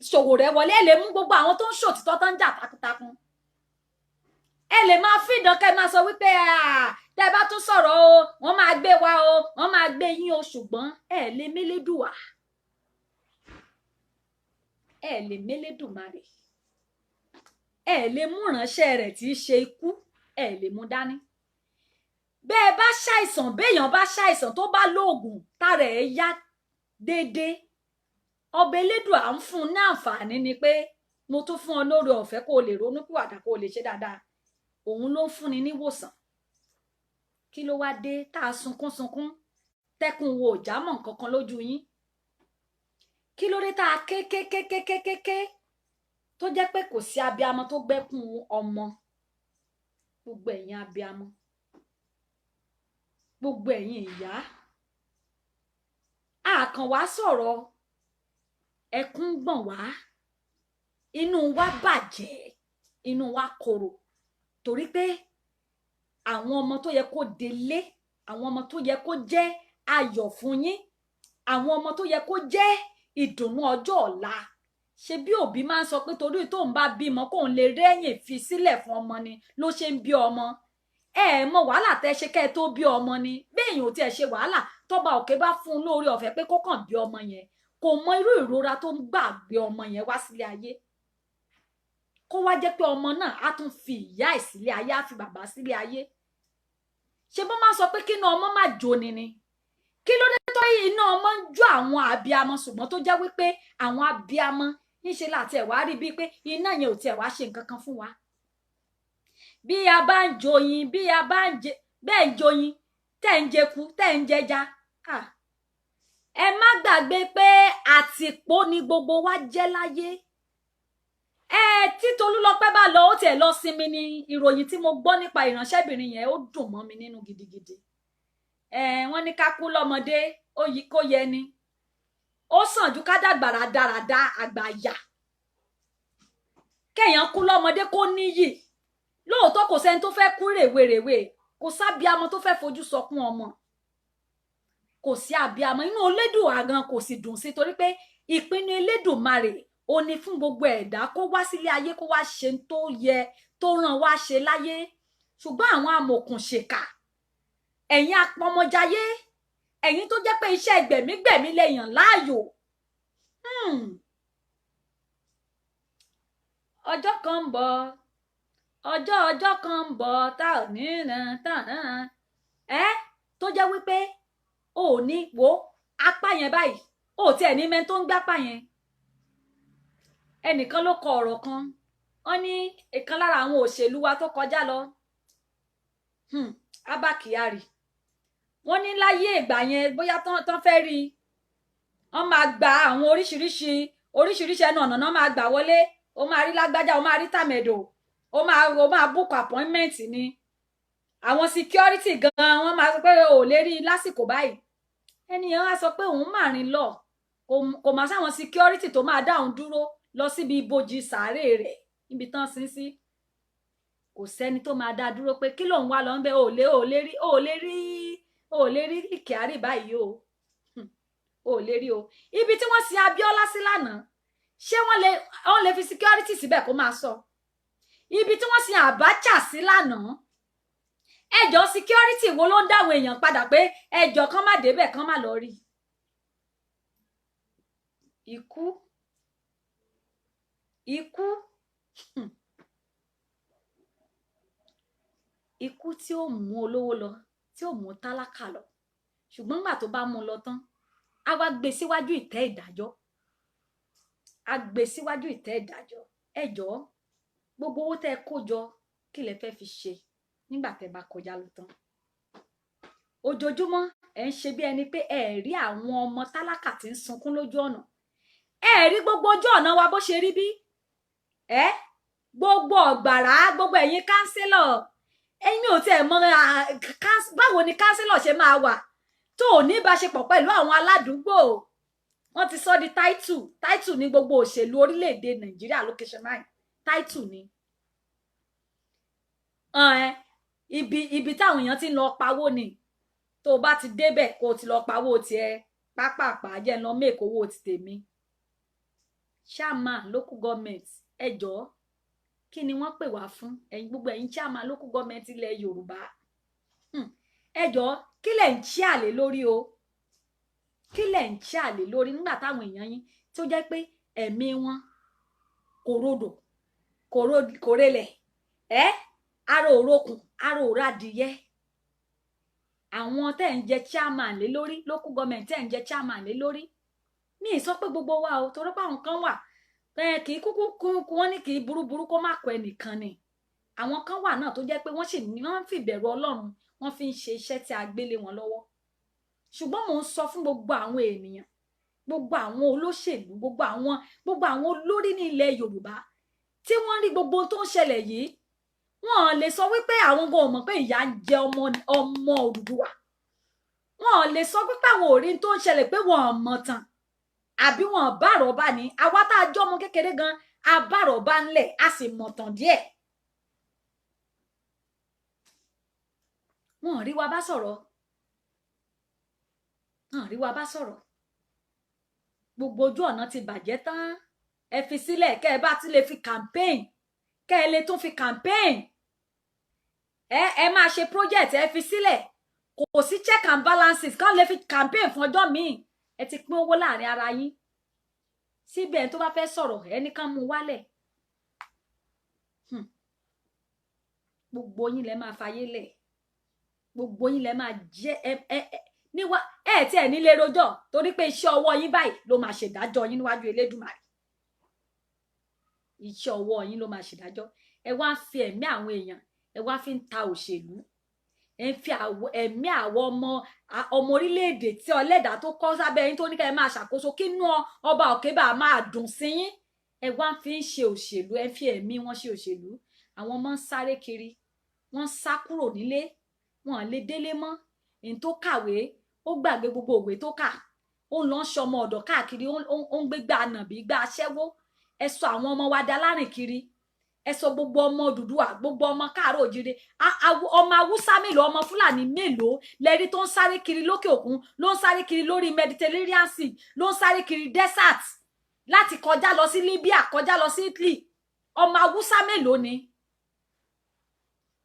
Sowore wọlé, ẹ lè mú gbogbo àwọn tó ń ṣòtítọ́ tó ń jà takuntakun. Ẹ lè máa fìdán kẹ́ máa sọ wípé tẹ́ bá tún sọ̀rọ̀ o, wọ́n máa gbé wa o, wọ́n máa gbé yín o, ṣùgbọ́n ẹ lè mélédùwà, ẹ lè mélédùmarè, ẹ lè mú ránṣẹ́ rẹ̀ tí í ṣe ikú, ẹ lè mú dání. Bẹ́ẹ̀ bá ṣàìsàn, béèyàn bá ṣàìsàn tó bá lóògùn tára ẹ̀ yá déédéé ọba elédùà ń fún ní àǹfààní ni pé mo tún fún ọ lórí ọ̀fẹ́ kó o lè ronú pìwàdà kó o lè ṣe dáadáa òun ló ń fúnni níwòsàn kí ló wá dé tá a sunkún tẹkùn wo ìjámọ̀ nǹkan kan lójú yín kí ló dé tá a ké tó jẹ́ pé kò sí abiamọ tó gbẹ́kùn ọmọ gbogbo ẹ̀yin abiamọ gbogbo ẹ̀yin ìyá àkàn wá sọ̀rọ̀ ẹkún gbọ̀n wá inú wa bàjẹ́ inú wa korò torí pé àwọn ọmọ tó yẹ kó délé àwọn ọmọ tó yẹ kó jẹ́ ayọ̀ fún yín àwọn ọmọ tó yẹ kó jẹ́ ìdùnnú ọjọ́ ọ̀la ṣe bí òbí máa ń sọ pé torí tóun bá bímọ kóun lè rẹ́yìn fi sílẹ̀ fún ọmọ ni ló ṣe ń bí ọmọ mọ wàhálà tẹ́ ṣe kẹ́ ẹ tó bí ọmọ ni béèyàn ò tiẹ̀ ṣe wàhálà tọ́ba òkè bá fún un lórí ọ̀fẹ́ pé kó kàn bí ọmọ yẹn kò mọ irú ìrora tó ń gbà gbé ọmọ yẹn wá sílé ayé kó wá jẹ́ pé ọmọ náà á tún fi ìyá ẹ̀ sílé ayé á fi bàbá sílé ayé ṣé bó máa sọ pé kí iná ọmọ má jóni ni kí ló dé tó iná ọmọ ń jó àwọn abiamọ ṣùgbọ́n tó jẹ́ wípé àwọn abiamọ níṣe láti ẹ̀ wá rí bíi pé iná yẹn ò tiẹ̀ wá ṣe nǹkan kan fún wa bí a bá ń joyin bí a bá ń jẹ bẹ́ẹ̀ ń joyin tẹ́ ń jẹku tẹ́ ń jẹja ẹ má gbàgbé pé àtìpó ni gbogbo wa jẹ́ láyé tí Tolúlọpẹ́ bá lọ ó tiẹ̀ lọ sinmi ni ìròyìn tí mo gbọ́ nípa ìránṣẹ́bìnrin yẹn ó dùn mọ́ mi nínú gidigidi wọ́n ní ká kú lọ́mọdé kó yẹ ni ó sàn ju ká dàgbà rádaràda àgbàyà kéèyàn kú lọ́mọdé kó níyì lóòótọ́ kò sẹ́ni tó fẹ́ kú rèwerèwe kò sábíamọ tó fẹ́ fojú sọkún ọmọ kò sí abíamọ inú Elédùà gan kò sì dùn sí torí pé ìpinnu Elédùmarè ó ní fún gbogbo ẹ̀dá kó wá sílé ayé kó wá ṣe tó yẹ tó ràn wá ṣe láyé ṣùgbọ́n àwọn amòkùnṣèkà ẹ̀yin apọmọjayé ẹ̀yin tó jẹ́ pé iṣẹ́ gbẹ̀mígbẹ̀mí lẹ́yìn láàyò ọjọ́ kan ń bọ̀ ọjọ́ kan ń bọ̀ tá ò ní tó jẹ́ wípé ò ní wo apá yẹn báyìí ò tiẹ̀ ní mẹ́ni tó ń gbápá yẹn ẹnìkan ló kọ ọ̀rọ̀ kan wọ́n ní ìkan lára àwọn òṣèlú wa tó kọjá lọ Abba Kyari wọ́n ní láyé ìgbà yẹn bóyá tán fẹ́ rí wọ́n máa gba àwọn oríṣiríṣi ẹnu ọ̀nà náà máa gbà wọlé ó máa rí lágbájá ó máa rí tàmẹ̀dò ó máa book appointment ni àwọn security gan wọ́n máa sọ pé ò lè rí lásìkò báyìí ẹnìyàn á sọ pé òun máa rìn lọ kò máa sáwọn security tó máa dá òun dúró lọ síbi ibojì sàárè rẹ̀ níbi tán sin sí kò sẹ́ni tó máa dá dúró pé kí lòun wá lọ ń bẹ ò lè rí Kyari báyìí ò lè rí o ibi tí wọ́n sin Abíọ́lá sí lánàá ṣé wọ́n lè fi security síbẹ̀ kó máa sọ ibi tí wọ́n sin Abacha sí lánàá ẹjọ́ security wo ló ń dáwọn èèyàn padà pé ẹjọ́ kan má débẹ̀ kan má lọ rí ikú tí ó mú olówó lọ tí ó mú tálákà lọ ṣùgbọ́n nígbà tó bá mú lọ tán á wá gbé síwájú ìtẹ́ ìdájọ́ ẹjọ́ gbogbo owó tẹ́ kó jọ kí lẹ fẹ́ fi ṣe nígbà tẹ́ bá kọjá lọ tán ojoojúmọ́ ẹ ń ṣe bí ẹni pé ẹ rí àwọn ọmọ tálákà tí ń sunkún lójú ọ̀nà ẹ rí gbogbo ojú ọ̀nà wa bó ṣe rí bí gbogbo ọ̀gbàrá gbogbo ẹ̀yin kánsílọ̀ ẹ̀yin ò tiẹ̀ mọ̀ báwo ni kánsílọ̀ ṣe máa wà tó ò ní ìbáṣepọ̀ pẹ̀lú àwọn aládùúgbò wọ́n ti sọ di táìtù ní gbogbo òṣèlú orílẹ̀-èdè Nàìjíríà location 9 táìtù ni ibi táwọn èèyàn ti ń lọ pawó ni tó o bá ti débẹ̀ kó o ti lọ pawó tiẹ̀ pápápá jẹ́ lọ mẹ́kọ̀ owó ti tèmi chairman local government ẹjọ́ kí ni wọ́n pè wá fún ẹ̀yin gbogbo ẹ̀yin chairman local government ilẹ̀ Yorùbá ẹjọ́ kí lẹ̀ ń ṣí àlè lórí o kí lẹ̀ ń ṣí àlè lórí nígbà táwọn èèyàn yín tí ó jẹ́ pé ẹ̀mí wọn kò rodò kò relẹ̀ ara òrokùn ara òradìyẹ àwọn tẹ́ ń jẹ chairman lé lórí local government tẹ́ ń jẹ chairman lé lórí mi ì sọ pé gbogbo wa o torí pé àwọn kan wà kì í kúkú wọ́n ní kì í burúburú kó má kọ ẹnìkan ni àwọn kan wà náà tó jẹ́ pé wọ́n sì ní wọ́n fi ìbẹ̀rù Ọlọ́run wọ́n fi ń ṣe iṣẹ́ tí a gbélé wọn lọ́wọ́ ṣùgbọ́n mò ń sọ fún gbogbo àwọn ènìyàn gbogbo àwọn olóṣèlú gbogbo àwọn olórí ní ilẹ̀ Yorùbá tí wọ́n rí gbogbo tó ń ṣẹlẹ̀ yìí wọ́n lè sọ wípé àwọn gan mọ̀ pé ìyà ń jẹ ọmọ Odùduwà wọ́n lè sọ wípé àwọn ò rí tó ń ṣẹlẹ̀ pé wọ́n mọ̀ tán àbí wọ́n bá àròbá ní àwa tá a jọmọ kékeré gan a bá àròbá ńlẹ̀ a sì mọ̀ tán díẹ̀ wọ́n rí wa bá sọ̀rọ̀ gbogbo ojú ọ̀nà ti bàjẹ́ tán ẹ fi sílẹ̀ kẹ́ ẹ bá ti lè fi campaign kẹ́ ẹ lè tún fi campaign ẹ máa ṣe project ẹ fi sílẹ̀ kò sí check and balances kán lè fi campaign fún ọjọ́ míì ẹ ti pín owó láàrin ara yín síbẹ̀ ẹni tó bá fẹ́ sọ̀rọ̀ ẹni kan mú wálẹ̀ gbogbo yín lẹ máa fayé lẹ̀ gbogbo yín lẹ máa jẹ́ níwá tí ẹ nílé rojọ́ torí pé iṣẹ́ ọwọ́ yín báyìí ló máa ṣèdájọ́ yín níwájú Elédùmarè iṣẹ́ ọwọ́ yín ló máa ṣèdájọ́ ẹ wá ń fi ẹ̀mí àwọn èèyàn ẹ wá fi ń ta òṣèlú ẹ ń fi ẹ̀mí àwọn ọmọ orílẹ̀-èdè tí ọlẹ́dà tó kọ́ sábẹ́ yín tó ní ká ẹ máa ṣàkóso kínú ọba òkè bá máa dùn sí yín ẹ wá ń fi ń ṣe òṣèlú ẹ fi ẹ̀mí wọn ṣe òṣèlú àwọn ọmọ ń sáré kiri wọ́n ń sá kúrò nílé wọn lè délé mọ́ èyí tó kàwé ó gbàgbé gbogbo òwe tó kà ó ń lọ ṣọmọ ọ̀dọ̀ káàkiri ó ń gbégbá nàbí gbá aṣẹ́wó ẹ sọ àwọn ọmọ wa dá lárìn kiri ẹ sọ gbogbo ọmọ Odùduwà gbogbo ọmọ káàárọ̀ òjìrè ọmọ Haúsá mélòó ọmọ Fúlàní mélòó lẹ́rí tó ń sáré kiri lókè òkun ló ń sáré kiri lórí Mediterranean Sea ló ń sáré kiri desert láti kọjá lọ sí Libya kọjá lọ sí Italy ọmọ Haúsá mélòó ni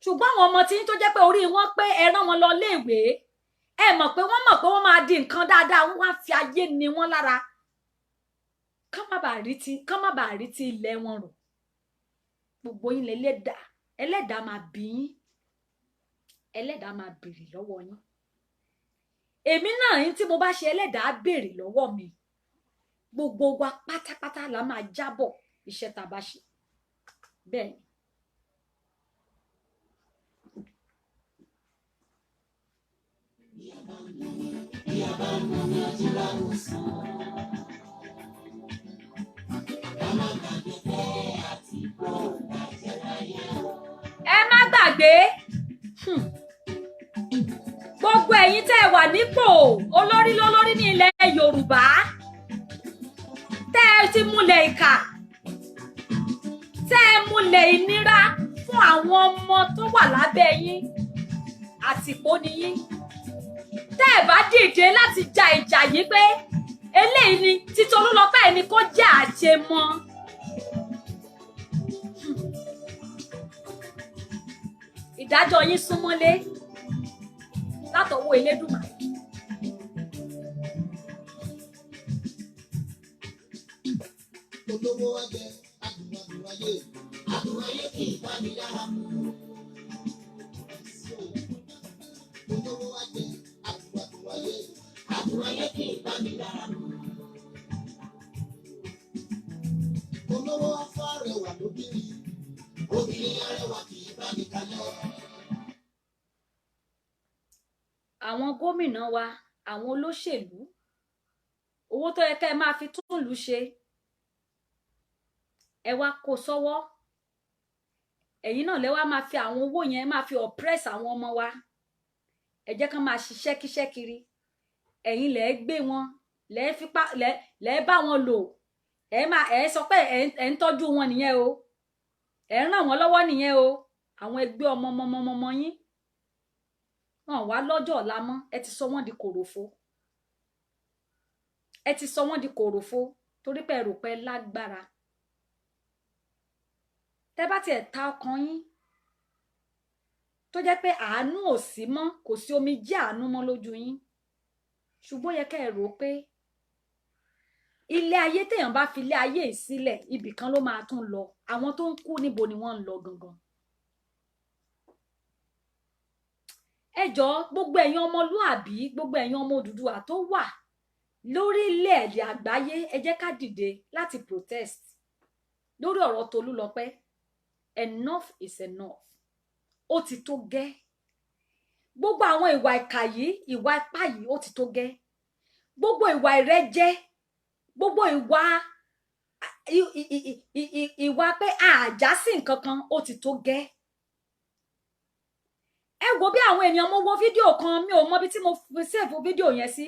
ṣùgbọ́n àwọn ọmọ tí ń tó jẹ́ pé orí wọn pé ẹ rán wọn lọ léèwé ẹ mọ̀ pé wọ́n máa di nǹkan dáadáa wọ́n wá fi ayé ni wọ́n lára kán má bàa rí ti ilẹ̀ wọn rò gbogbo yín ẹlẹ́dàá máa bí yín ẹlẹ́dàá máa béèrè lọ́wọ́ yín èmi náà yín tí mo bá ṣe ẹlẹ́dàá béèrè lọ́wọ́ mi gbogbo wa pátápátá la máa jábọ̀ iṣẹ́ tá a bá ṣe bẹ́ẹ̀ ni. Ẹ má gbàgbé gbogbo ẹ̀yin tẹ́ ẹ wà nípò olórí lólórí ní ilẹ̀ Yorùbá tẹ́ ẹ ti múlẹ̀ ìkà tẹ́ ẹ múlẹ̀ ìnira fún àwọn ọmọ tó wà lábẹ́ yín àtìpó ni yín tẹ́ ẹ bá dìde láti ja ìjà yìí pé eléyìí ni Titolúlọpẹ́ ẹni kó jẹ́ àjẹmọ́ ìdájọ́ yín súnmọ́lé látọwọ́ Elédùmarè. Olówó wa jẹ adùnwáyé adùnwáyé kì í bá mi lára mu. Olówó wa jẹ adùnwáyé adùnwáyé kì í bá mi lára mu. Olówó wa fọ́ arẹwà lóbìnrin obìnrin arẹwà kì í bá mi kalẹ̀. Àwọn gómìnà wa àwọn olóṣèlú owó tó yẹ ká ẹ máa fi tún ìlú ṣe ẹ wá kó sọ́wọ́ ẹ̀yin náà lẹ wá máa fi àwọn owó yẹn máa fi oppress àwọn ọmọ wa ẹ jẹ́ ká máa ṣiṣẹ́ kíṣẹ́ kiri ẹ̀yin lẹ gbé wọn lẹ bá wọn lò ẹ sọ pé ẹ ń tọ́jú wọn nìyẹn o ẹ ń ràn wọ́n lọ́wọ́ nìyẹn o àwọn ẹgbẹ́ ọmọ yín wọn wá lọ́jọ́ ọ̀la mọ́ ẹ ti sọ wọ́n di kòròfo torí pé ẹ rò pé lágbára tẹ́ bá tiẹ̀ ta ọkàn yín tó jẹ́ pé àánú ò sí mọ́ kò sí omi jẹ́ àánú mọ́ lójú yín ṣùgbọ́n yẹ kẹ́ ẹ rò pé ilé ayé téèyàn bá fi ilé ayé yìí sílẹ̀ ibì kan ló máa tún lọ àwọn tó ń kú níbo ni wọ́n ń lọ gangan. ẹ jọ̀ọ́ gbogbo ẹ̀yin ọmọlúàbí gbogbo ẹ̀yin ọmọ Odùduwà tó wà lórílẹ̀-èdè àgbáyé ẹ jẹ́ ká dìde láti protest lórí ọ̀rọ̀ Tolúlọpẹ́. Enough is enough. Ó ti tó gẹ́. Gbogbo àwọn ìwà ìkà yìí, ìwà ipá yìí ó ti tó gẹ́. Gbogbo ìwà ìrẹ́jẹ, gbogbo ìwà pé àjà sí nǹkan kan ó ti tó gẹ́. Ẹ wo bí àwọn èèyàn, mo wo fídíò kan, mi ò mọ bí tí mo save fídíò yẹn sí,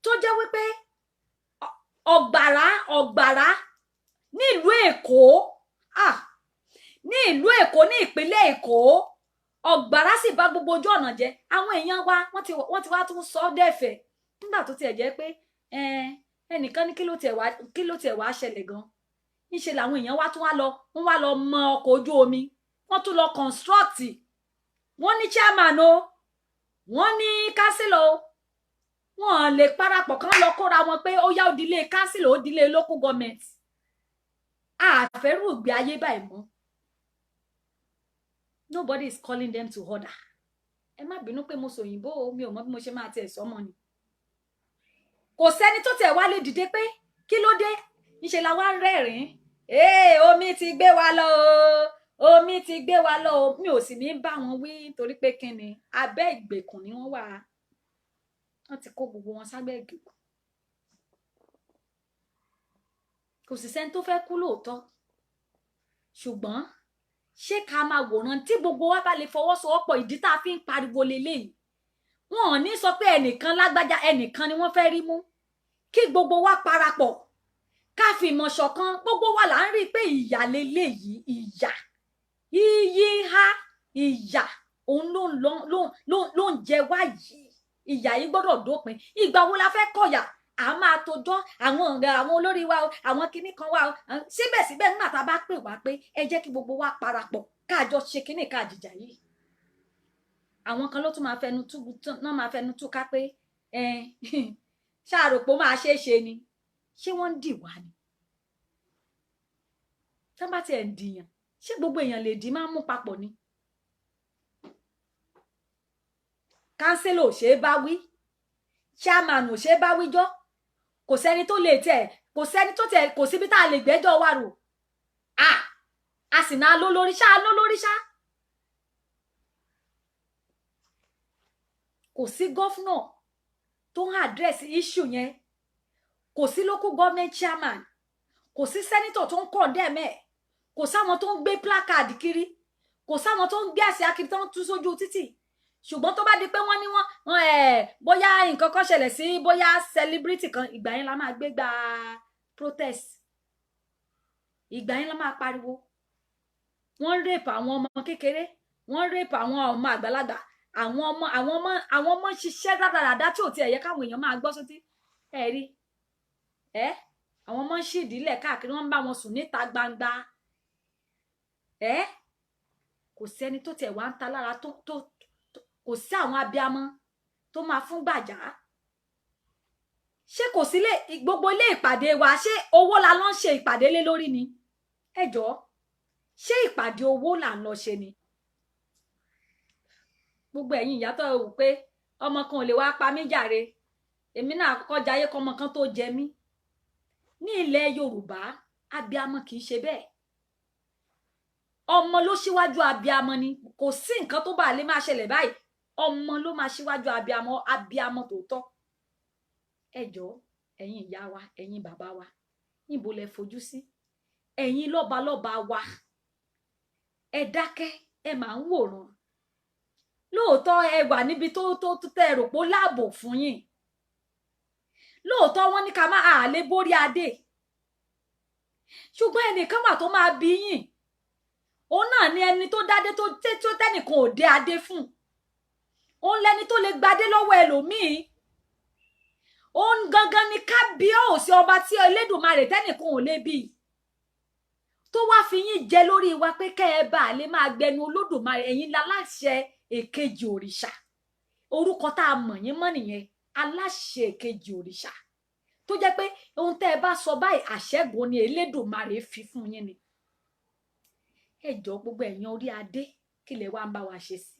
tó jẹ́ wípé ọ̀gbàrá ní ìlú Èkó, ní ìlú Èkó, ní ìpínlẹ̀ Èkó, ọ̀gbàrá sì bá gbogbo ojú ọ̀nà jẹ́. Àwọn èèyàn wa wọ́n ti wá tún sọ dẹ̀fẹ̀ nígbà tó tiẹ̀ jẹ́ pé ẹnìkan ní kí ló tiẹ̀ wá ṣẹlẹ̀ gan. Níṣe làwọn èèyàn wá tún wá lọ mọ ọkọ̀ ojú omi, wọ́n tún lọ construct. Wọ́n ní chairman o, wọ́n ní councilor o, wọ́n lè parapọ̀ kán lọ kóra wọn pé ó yá òdílé councilor òdílé local government. Àfẹ́rù ìgbé ayé báyìí mọ́. Nobody is calling them to order. Ẹ má bínú pé mo sòyìnbó o, mi ò mọ bí mo ṣe máa tiẹ̀ sọ́mọ ni. Kò sẹ́ni tó tiẹ̀ wá lè dìde pé kí ló dé? Níṣe la wá rẹ́rìn-ín. Omi ti gbé wa lọ o, omi ti gbé wa lọ o. Mi ò sì ní bá wọn wí torí pé kí ni abẹ́ ìgbèkùn ni wọ́n wà. Wọ́n ti kó gbogbo wọn sábẹ́ ìgbèkùn. Kò sì sẹ́ni tó fẹ́ kú lóòótọ́. Ṣùgbọ́n ṣé ká máa wòran tí gbogbo wa bá lè fọwọ́sowọ́pọ̀? Ìdí tá a fi ń pariwo leléyìí. Wọn ò ní sọ pé ẹnìkan lágbájá, ẹnìkan ni wọ́n fẹ́ rí mú. Kí gbogbo wa parapọ̀, ká fi ìmọ̀ ṣọ̀kan. Gbogbo wa là ń rí pé ìyà leléyìí, ìyà ìyà òun ló ń jẹ wá yìí. Ìyà yìí gbọ́dọ̀ dópin. Ìgbà wo la fẹ́ kọ̀yà? A máa tojọ́ àwọn olórí wa o, àwọn kinní kan wa o. Síbẹ̀síbẹ̀ nígbà tá a bá pè wá pé ẹ jẹ́ kí gbogbo wa parapọ̀ káàjọ ṣe kinní ká jìjà yìí. Àwọn kan ló tún máa fẹnu tú ká pé ṣàròpó máa ṣe é ṣe ni. Ṣé wọ́n ń dì wá ni? Tí wọ́n bá tiẹ̀ ń dìyàn, ṣé gbogbo èèyàn lè dì máa mú papọ̀ ni? Kánsílò ò ṣe é bá wí, chairman ò ṣe é bá wíjọ́. Kò sẹ́ni tó lè tẹ̀, kò síbi tá a lè gbẹ́jọ́ wa rò. A sì náà lólórí ṣá. Kò sí gọ́fúnà tó ń àdírẹ́sì issue yẹn. Kò sí local government chairman. Kò sí senator tó ń condemn ẹ̀. Kò sáwọn tó ń gbé placard kiri. Kò sáwọn tó ń gbé àsíá kiri tó ń tú sójú títì. Ṣùgbọ́n tó bá di pé wọ́n ní bóyá nǹkan kan ṣẹlẹ̀ sí bóyá celebrity kan, ìgbà yẹn la máa gbé gba protest. Ìgbà yẹn la máa pariwo. Wọ́n rape àwọn ọmọ kékeré, wọ́n rape àwọn ọmọ àgbàlagbà, àwọn ọmọ ṣiṣẹ́ dáradára tí ò tiẹ̀ yẹ káwọn èèyàn máa gbọ́ sótí. Ẹ rí àwọn ọmọ ń ṣìdílẹ̀ káàkiri, wọ́n ń bá wọn sùn níta gbangba. Kò sẹ́ni tó tiẹ̀ wá ń ta lára tó kò sí àwọn abiyamọ tó máa fún gbàjà. Ṣé kò sí gbogbo ilé ìpàdé wa, ṣé owó la lọ ń ṣe ìpàdé lé lórí ni? Ẹ jọ̀ọ́, ṣé ìpàdé owó là ń lọ ṣe ni? Gbogbo ẹ̀yin ìyá tó wò pé ọmọ kan ò lè wá pa mí jàre, èmi náà kọ́kọ́ jayé kọ́mọ kan tó jẹ mí. Ní ilẹ̀ Yorùbá, abiyamọ kì í ṣe bẹ́ẹ̀. Ọmọ ló ṣíwájú abiyamọ ni. Kò sí nǹkan tó bá lè máa ṣẹlẹ̀ báyìí, ọmọ ló máa ṣíwájú abiyamọ tòótọ́. Ẹ jọ̀ọ́, ẹ̀yin ìyá wa, ẹ̀yin bàbá wa, níbo lẹ fojú sí? Ẹ̀yin lọ́balọ́ba wa, ẹ dákẹ́, ẹ máa ń wòran. Lóòótọ́ ẹ wà níbi tó tẹ́ rò pé ó láàbò fún yín. Lóòótọ́ wọ́n ní ká má àlè borí adé. Ṣùgbọ́n ẹnìkan wà tó máa bí yín. Òun náà ni ẹni tó dádé tó tẹ́nìkan ò dé adé fún. Òun lẹni tó lè gbadé lọ́wọ́ ẹlòmíì. Òun gangan ni kábíyèsí ọba tí Elédùmarè tẹ́nìkan ò lè bí. Tó wá fi yín jẹ lórí wa pé kẹ́ ẹ bá lè máa gbẹnu Olódùmarè, ẹ̀yin láláṣẹ èkejì òrìṣà. Orúkọ tá a mọ̀ yín mọ́ nìyẹn, aláṣẹ èkejì òrìṣà. Tó jẹ́ pé ohun tẹ́ ẹ bá sọ báyìí àṣẹ́gun ni Elédùmarè fi fún yín ni. Ẹ jọ̀ọ́, gbogbo ẹ̀yin orí adé, kí lẹ wá ń bá wa ṣe sí?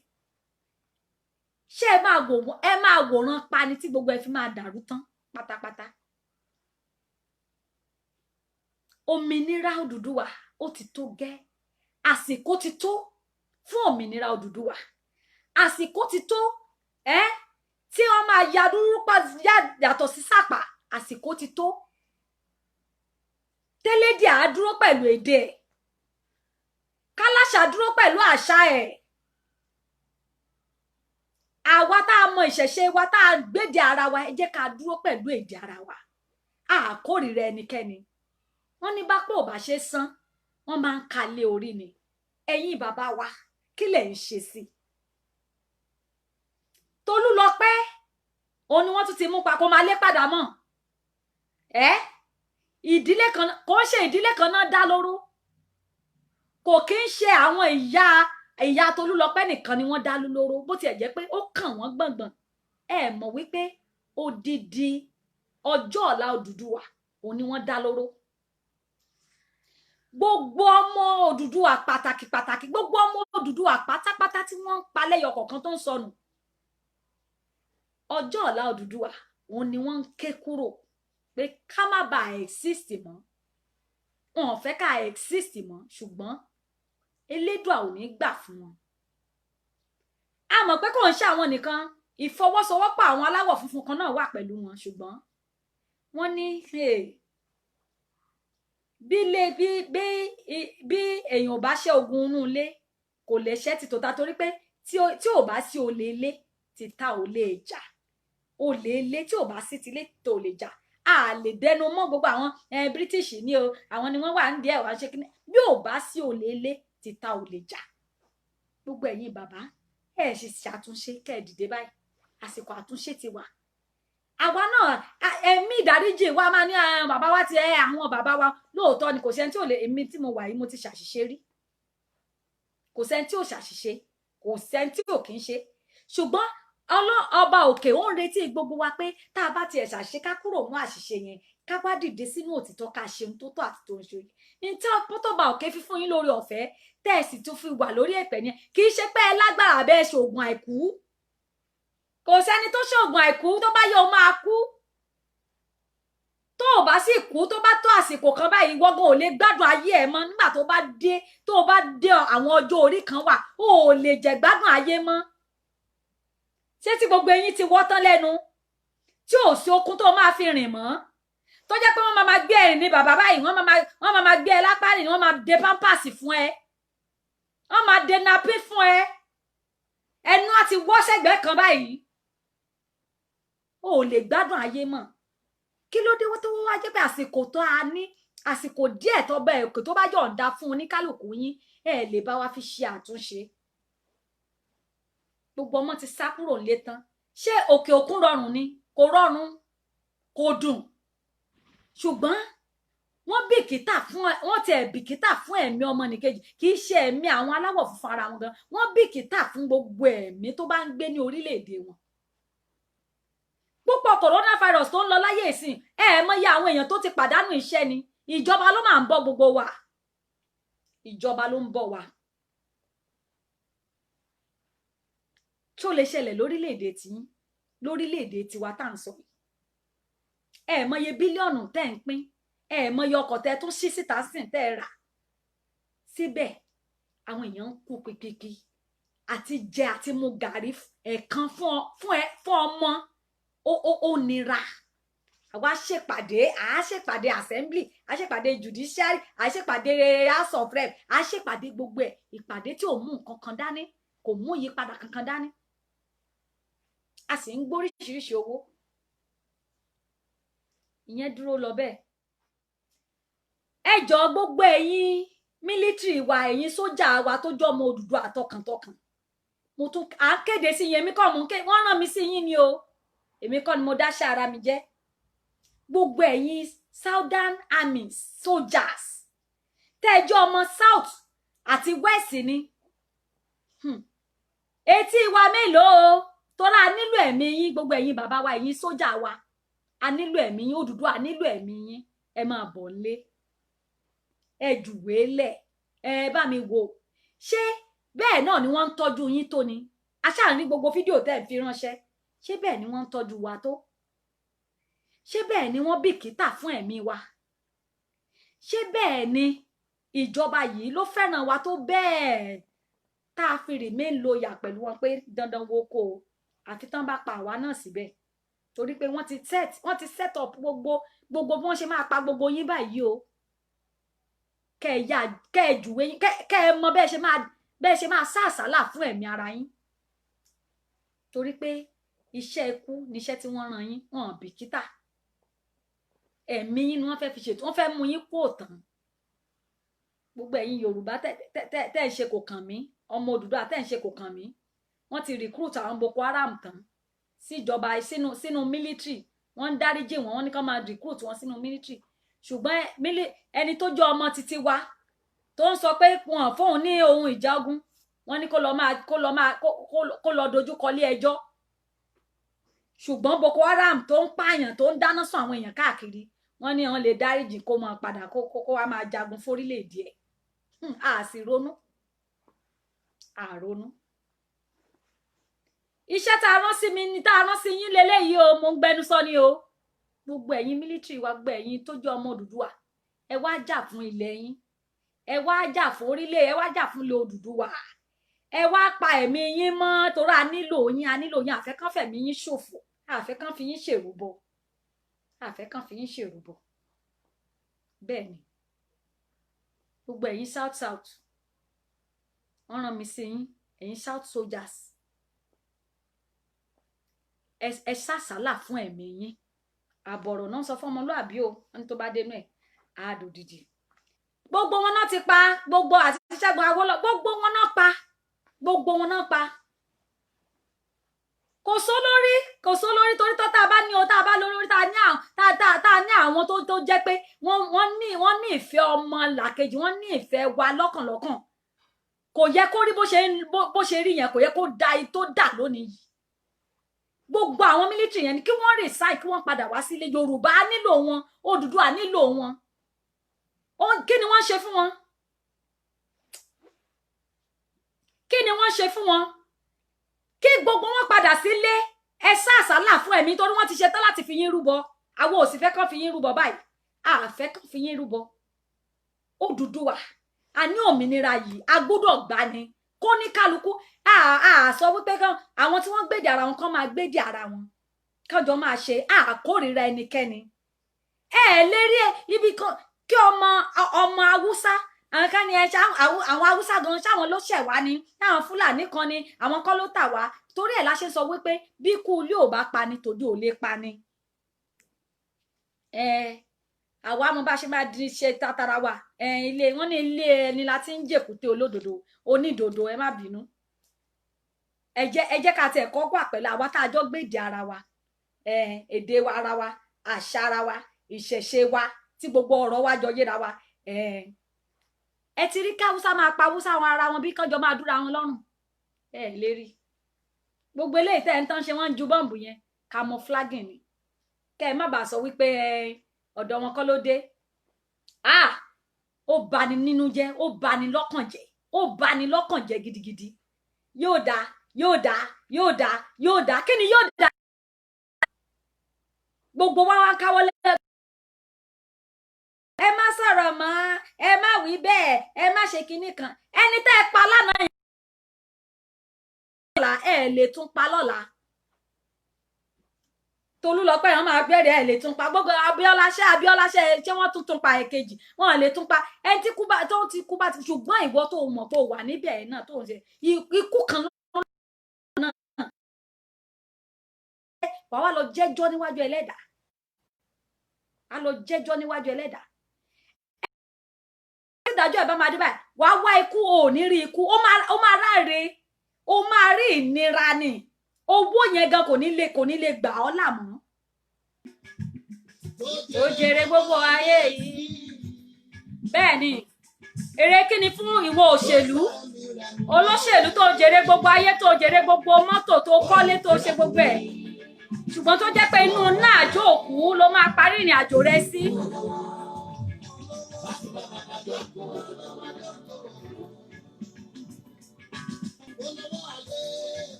Ṣé ẹ máa wòran pa ni tí gbogbo ẹ fi máa dàrú tán pátápátá? òmìnira Odùduwà ó ti tó gẹ́, àsìkò ti tó fún òmìnira Odùduwà, àsìkò ti tó tí wọ́n máa yadúrú pa yàtọ̀ sí sàpà, àsìkò ti tó tẹ́lẹ̀dì á dúró pẹ̀lú èdè ẹ̀, kálàṣà dúró pẹ̀lú àṣà ẹ̀, àwa tá a mọ ìṣẹ̀ṣe wa tá a gbéde ara wa ẹ jẹ́ ká dúró pẹ̀lú èdè ara wa, a kórìíra ẹnikẹ́ni. Wọ́n ní bápò ò bá ṣe sán wọ́n máa ń ka lé orí ni. Ẹ̀yin bàbá wa kí lẹ̀ ń ṣe sí? Tolúlọpẹ́ òun ni wọ́n tún ti mú pa kó máa lé padà mọ́. Ìdílé kan kò ń ṣe ìdílé kan náà dá lóró, kò kí ń ṣe àwọn ìyá Tolúlọpẹ́ nìkan ni wọ́n dá lóró, bó tiẹ̀ jẹ́ pé ó kàn wọ́n gbọ̀ngbọ̀n. Ẹ mọ̀ wípé odidi ọjọ́ ọ̀la Odùduwà òun ni wọ́n dá lóró. Gbogbo ọmọ Odùduwà pàtàkì gbogbo ọmọ Odùduwà pátápátá tí wọ́n ń pa lẹ́yọ kọ̀ọ̀kan tó ń sọnù, ọjọ́ ọ̀la Odùduwà òun ni wọ́n ń ké kúrò pé ká má bàa exist mọ́. Wọn ò fẹ́ ká exist mọ́, ṣùgbọ́n Elédùà ò ní gbà fún wọn. A mọ̀ pé kò ń ṣe àwọn nìkan, ìfọwọ́sowọ́pọ̀ àwọn aláwọ̀ funfun kan náà wà pẹ̀lú wọn, ṣùgbọ́n wọ́n ní bí èèyàn bá ṣe ogun inú ilé kò lè ṣẹ́ ti tòta, torí pé tí ò bá sí olè ilé tìta ò lè jà, olè ilé tí ò bá sí tilé tó lè jà. A lè dẹnu mọ́ gbogbo àwọn British ní o, àwọn ni wọ́n wà ń díẹ̀ wá ṣe kíní, bí ò bá sí olè ilé tìta ò lè jà. Gbogbo ẹ̀yin bàbá ẹ ṣe ṣàtúnṣe kẹ́ ẹ dìde báyìí, àsìkò àtúnṣe ti wà. Àwa náà ẹ̀mí ìdáríjì wa máa ní bàbá wa ti àwọn bàbá wa lóòótọ́ ni, kò sẹ́ni tí ò lè, èmi tí mo wà yìí mo ti ṣàṣìṣe rí, kò sẹ́ni tí ò ṣàṣìṣe, kò sẹ́ni tí ò kì í ṣe, ṣùgbọ́n ọba òkè ó ń retí gbogbo wa pé tá a bá tiẹ̀ ṣàṣìṣe ká kúrò mú àṣìṣe yẹn, ká wá dìde sínú òtítọ́, ká ṣe ohun tó tọ́ àti tó ń ṣe. Ní tí ọba òkè fi fún yín lórí ọ̀fẹ́ tẹ́ ẹ sì tún fi wà lórí ẹ̀pẹ̀ yẹn, kì í ṣe pé ẹ lágbára bẹ́ẹ̀ ṣoògùn àìkú, kò sẹ́ni tó ṣoògùn àìkú, tó bá yẹ ó máa kú. Tó o bá sì kú, tó bá tó àsìkò kan báyìí wọ́gán ò lè gbádùn ayé ẹ̀ mọ́. Nígbà tó bá dé àwọn ọjọ́ orí kan wà, ó ò lè jẹ gbádùn ayé mọ́. Ṣé tí gbogbo eyín ti wọ́ tán lẹ́nu, tí ò sí okun tó máa fi rìn mọ́, tó jẹ́ pé wọ́n máa gbé ẹ̀rìn ní bàbá báyìí, wọ́n máa gbé ẹ lápá rìn, wọ́n máa de pampers fún ẹ, wọ́n máa de nappy fún ẹ, ẹnu àti wọ́ sẹ́gbẹ̀ẹ́ kan báyìí, ó ò lè gbádùn ayé mọ́. Kí ló dé wọ́n tó wá jẹ́ pé àsìkò tó a ní, àsìkò díẹ̀ tó bá ẹ̀kọ́ tó bá yọ̀ǹda fún oníkálùkù yín, ẹ lè bá wa fi ṣe àtúnṣe. Gbogbo ọmọ ti sá kúrò nílé tán. Ṣé òkè òkun rọrùn ni? Kò rọrùn, kò dùn, ṣùgbọ́n wọ́n bìkítà fún ẹ̀mí ọmọnìkejì, kì í ṣe ẹ̀mí àwọn aláwọ̀ funfun ara wọn gan, wọ́n bìkítà fún gbogbo ẹ̀mí tó bá ń gbé ní orílẹ̀-èdè wọn. Púpọ̀ coronavirus tó ń lọ láyé ìsìn, mọyì àwọn èèyàn tó ti pàdánù iṣẹ́ ni. Ìjọba ló máa ń bọ́ gbogbo wa, ìjọba ló ń bọ́ wa. Tó lè ṣẹlẹ̀ lórílẹ̀-èdè tí lórílẹ̀-èdè tiwa tá à ń sọ yìí, mọyì bílíọ̀nù tẹ́ ń pín, mọyì ọkọ̀ tẹ́ tún ṣí síta sìn tẹ́ rà, síbẹ̀ àwọn èèyàn ń kú pípípí àti jẹ àti mu gàrí ẹ̀kan fún ọmọ ó nira. Àwa ṣèpàdé assembly, a ṣèpàdé judiciary, a ṣèpàdé house of rep, a ṣèpàdé gbogbo ẹ̀, ìpàdé tí ò mú nǹkan kan dání, kò mú ìyípadà kankan dání. A sì ń gbóríṣiríṣi owó, ìyẹn dúró lọ bẹ́ẹ̀. Ẹ jọ̀ọ́ gbogbo ẹ̀yin military wa, ẹ̀yin sójà wa tó jọ ọmọ Odùduwà tọkàntọkàn, mo tún kéde sí yín, èmi kọ́ wọ́n rán mi sí yín ni o, èmi kọ́ ni mo dáṣẹ́ ara mi jẹ́. Gbogbo ẹ̀yin Southern Army soldiers tẹ́jọ́ ọmọ South àti West ni, etí wa mélòó, tọ́lá nílò ẹ̀mí yín. Gbogbo ẹ̀yin bàbá wa, ẹ̀yin sójà wa, a nílò ẹ̀mí yín, Odùduwà nílò ẹ̀mí yín. Ẹ máa bọ̀ nílé, ẹ jùwé lẹ̀, ẹ bá mi wò, ṣé bẹ́ẹ̀ náà ni wọ́n ń tọ́jú yín tó ni? Aṣáà ní gbogbo fídíò tẹ́ ẹ fi ránṣẹ́, ṣé bẹ́ẹ̀ ni wọ́n ń tọ́jú wa tó? Ṣé bẹ́ẹ̀ ni wọ́n bìkítà fún ẹ̀mí wa? ṣé bẹ́ẹ̀ ni ìjọba yìí ló fẹ́ràn wa tó bẹ́ẹ̀ tá a fi remain loyal pẹ̀lú wọn pé dandan wo kó o àfi tán bá pa àwa náà síbẹ̀ torí pé wọ́n ti set up gbogbo bí wọ́n ṣe máa pa gbogbo yín báyìí o kẹ́ ẹ jùwé yín kẹ́ ẹ mọ bẹ́ẹ̀ ṣe máa sá àsálà fún ẹ̀mí ara yín torí pé iṣẹ́ ikú níṣẹ́ tí wọ́n rán yín wọn bìkítà ẹ̀mí yín ni wọ́n fẹ́ fi ṣètò wọ́n fẹ́ mú yín kó tán gbogbo ẹ̀yin Yorùbá tẹ́ ń ṣe kò kàn mí ọmọ Odùduwà tẹ́ ń ṣe kò kàn mí wọ́n ti recruit àwọn Boko Haram tán sí ìjọba sínú military wọ́n ń dáríjì wọ́n ní kán máa recruit wọn sínú military ṣùgbọ́n ẹni tó jọ ọmọ títí wa tó ń sọ pé wọn fóun ní ohun ìjà ogun wọ́n ní kó lọ dojú kọ ilé ẹjọ́ ṣùgbọ́n Boko Haram tó ń pààyàn tó ń dáná sún àwọn èèyàn káàkiri wọ́n ní wọ́n lè dáríjì kó máa padà kó wá máa jagun fórílẹ̀-èdè ẹ̀ a sì ronú àronú iṣẹ́ tá a rán sí mi ni tá a rán sí yín leléyìí o mo ń gbẹnu sọ ni o gbogbo ẹ̀yin military wa gbogbo ẹ̀yin tó jẹ́ ọmọ Odùduwà ẹ wá jà fún ilẹ̀ yín ẹ wá jà fún orílẹ̀ ẹ wá jà fún ilẹ̀ Odùduwà ẹ wá pa ẹ̀mí yín mọ́ torí a nílò yín àfẹ́kàn fẹ̀mí yín ṣòfò àfẹ́kàn fi yín ṣèrúbọ bẹ́ẹ̀ ni gbogbo ẹ̀yin south wọ́n rán mi sí yín ẹ̀yin south soldiers ẹ sàsálà fún ẹ̀mí yín àbọ̀rọ̀ náà sọ fún ọmọlúàbí o ẹni tó bá dénú ẹ̀ àádòdìdì gbogbo wọn náà ti pa gbogbo àti Ṣẹ́gun Awólọ́wọ̀ gbogbo wọn náà pa kò sólórí torí tó tá a bá ní o tá a bá lórí tá a ní àwọn tó jẹ́ pé wọ́n ní ìfẹ́ ọmọ làkejì wọ́n ní ìfẹ́ wa lọ́kànlọ́kàn kò yẹ kó rí bó ṣe rí yẹn kò yẹ kó da tó dà lónìí yìí gbogbo àwọn military yẹn ni kí wọ́n resign kí wọ́n padà wá sílé Yorùbá nílò wọn Odùduwà nílò wọn kí ni wọ́n ṣe fún wọn kí gbogbo wọn padà sílé ẹ sá àsálà fún ẹ̀mí torí wọ́n ti ṣe tán láti fi yín rúbọ àwọn ò sì fẹ́ kàn fi yín rúbọ báyìí àfẹ́ kàn fi yín rúbọ Odùduwà a ní òmìnira yìí a gbọ́dọ̀ gbà ni kó ní kálukú sọ wípé kan àwọn tí wọ́n gbèdè ara wọn kan máa gbèdè ara wọn kánjọ máa ṣe àkórìíra ẹnikẹ́ni lérí ibi kan kí ọmọ Haúsá àwọn kan ní àwọn Haúsá gan ṣáwọn ló ṣẹ̀ wá ni táwọn Fúlàní kan ni àwọn kan ló tà wá torí ẹ̀ la ṣe sọ wípé bí ikú ilé ò bá pa ni tòde ò lè pa ni àwa mo bá ṣe máa di ṣe tatara wa ilé wọn ní ilé ẹni la ti ń jèkúté olódodo onídodo ẹ má bínú ẹ jẹ́ ká tẹ̀ kọ́ gbà pẹ̀lú àwa tá a jọ gbèdè ara wa èdè wa ara wa àṣà ara wa ìṣẹ̀ṣe wa tí gbogbo ọ̀rọ̀ wa jọ yéra wa ẹ ti rí káwúsá máa pa wúsá àwọn ara wọn bí kánjọ máa dúra wọn lọ́rùn lérí gbogbo eléyìí tẹ́ ń tán ṣe wọ́n ń ju bọ́ǹbù yẹn camouflaging ni kẹ́ ẹ má bàa sọ wípé ọ̀dọ̀ wọn kọ́ ló dé ó bani nínú jẹ́ ó bani lọ́kàn jẹ́ gidigidi yóò dá kí ni yóò dá gbogbo wa wá káwọ́ lẹ́gbẹ̀ẹ́ ẹ má sọ̀rọ̀ mọ́ ẹ má wí bẹ́ẹ̀ ẹ má ṣe kinní kan ẹni tẹ́ ẹ pa lánàá yẹn ẹ lè tún pa lọ́la Tolúlọpẹ́ yẹn máa bẹ̀rẹ̀ ẹ lè tún pa gbogbo Abíọ́lá ṣe wọ́n tún pa èkejì wọ́n lè tún pa ẹni tí tó ti kú bá ti ṣùgbọ́n ìwọ tó mọ̀ tó wà níbẹ̀ náà tó ń ṣe ikú kan náà wàá wá lọ jẹ́jọ́ níwájú Ẹlẹ́dàá ìdájọ́ ẹ̀ bá máa dé báyìí wàá wá ikú ò ní rí ikú ó máa ráre ó máa rí ìnira ni owó yẹn gan kò ní lè gbà ọ́ làmú. ó jèrè gbogbo ayé yìí bẹ́ẹ̀ ni èrè kí ni fún ìwọ òṣèlú olóṣèlú tó jèrè gbogbo ayé tó jèrè gbogbo mọ́tò tó kọ́lé tó ṣe gbogbo ẹ̀ ṣùgbọ́n tó jẹ́ pé inú náà àjò òkú ló máa parí ìrìn àjò rẹ sí.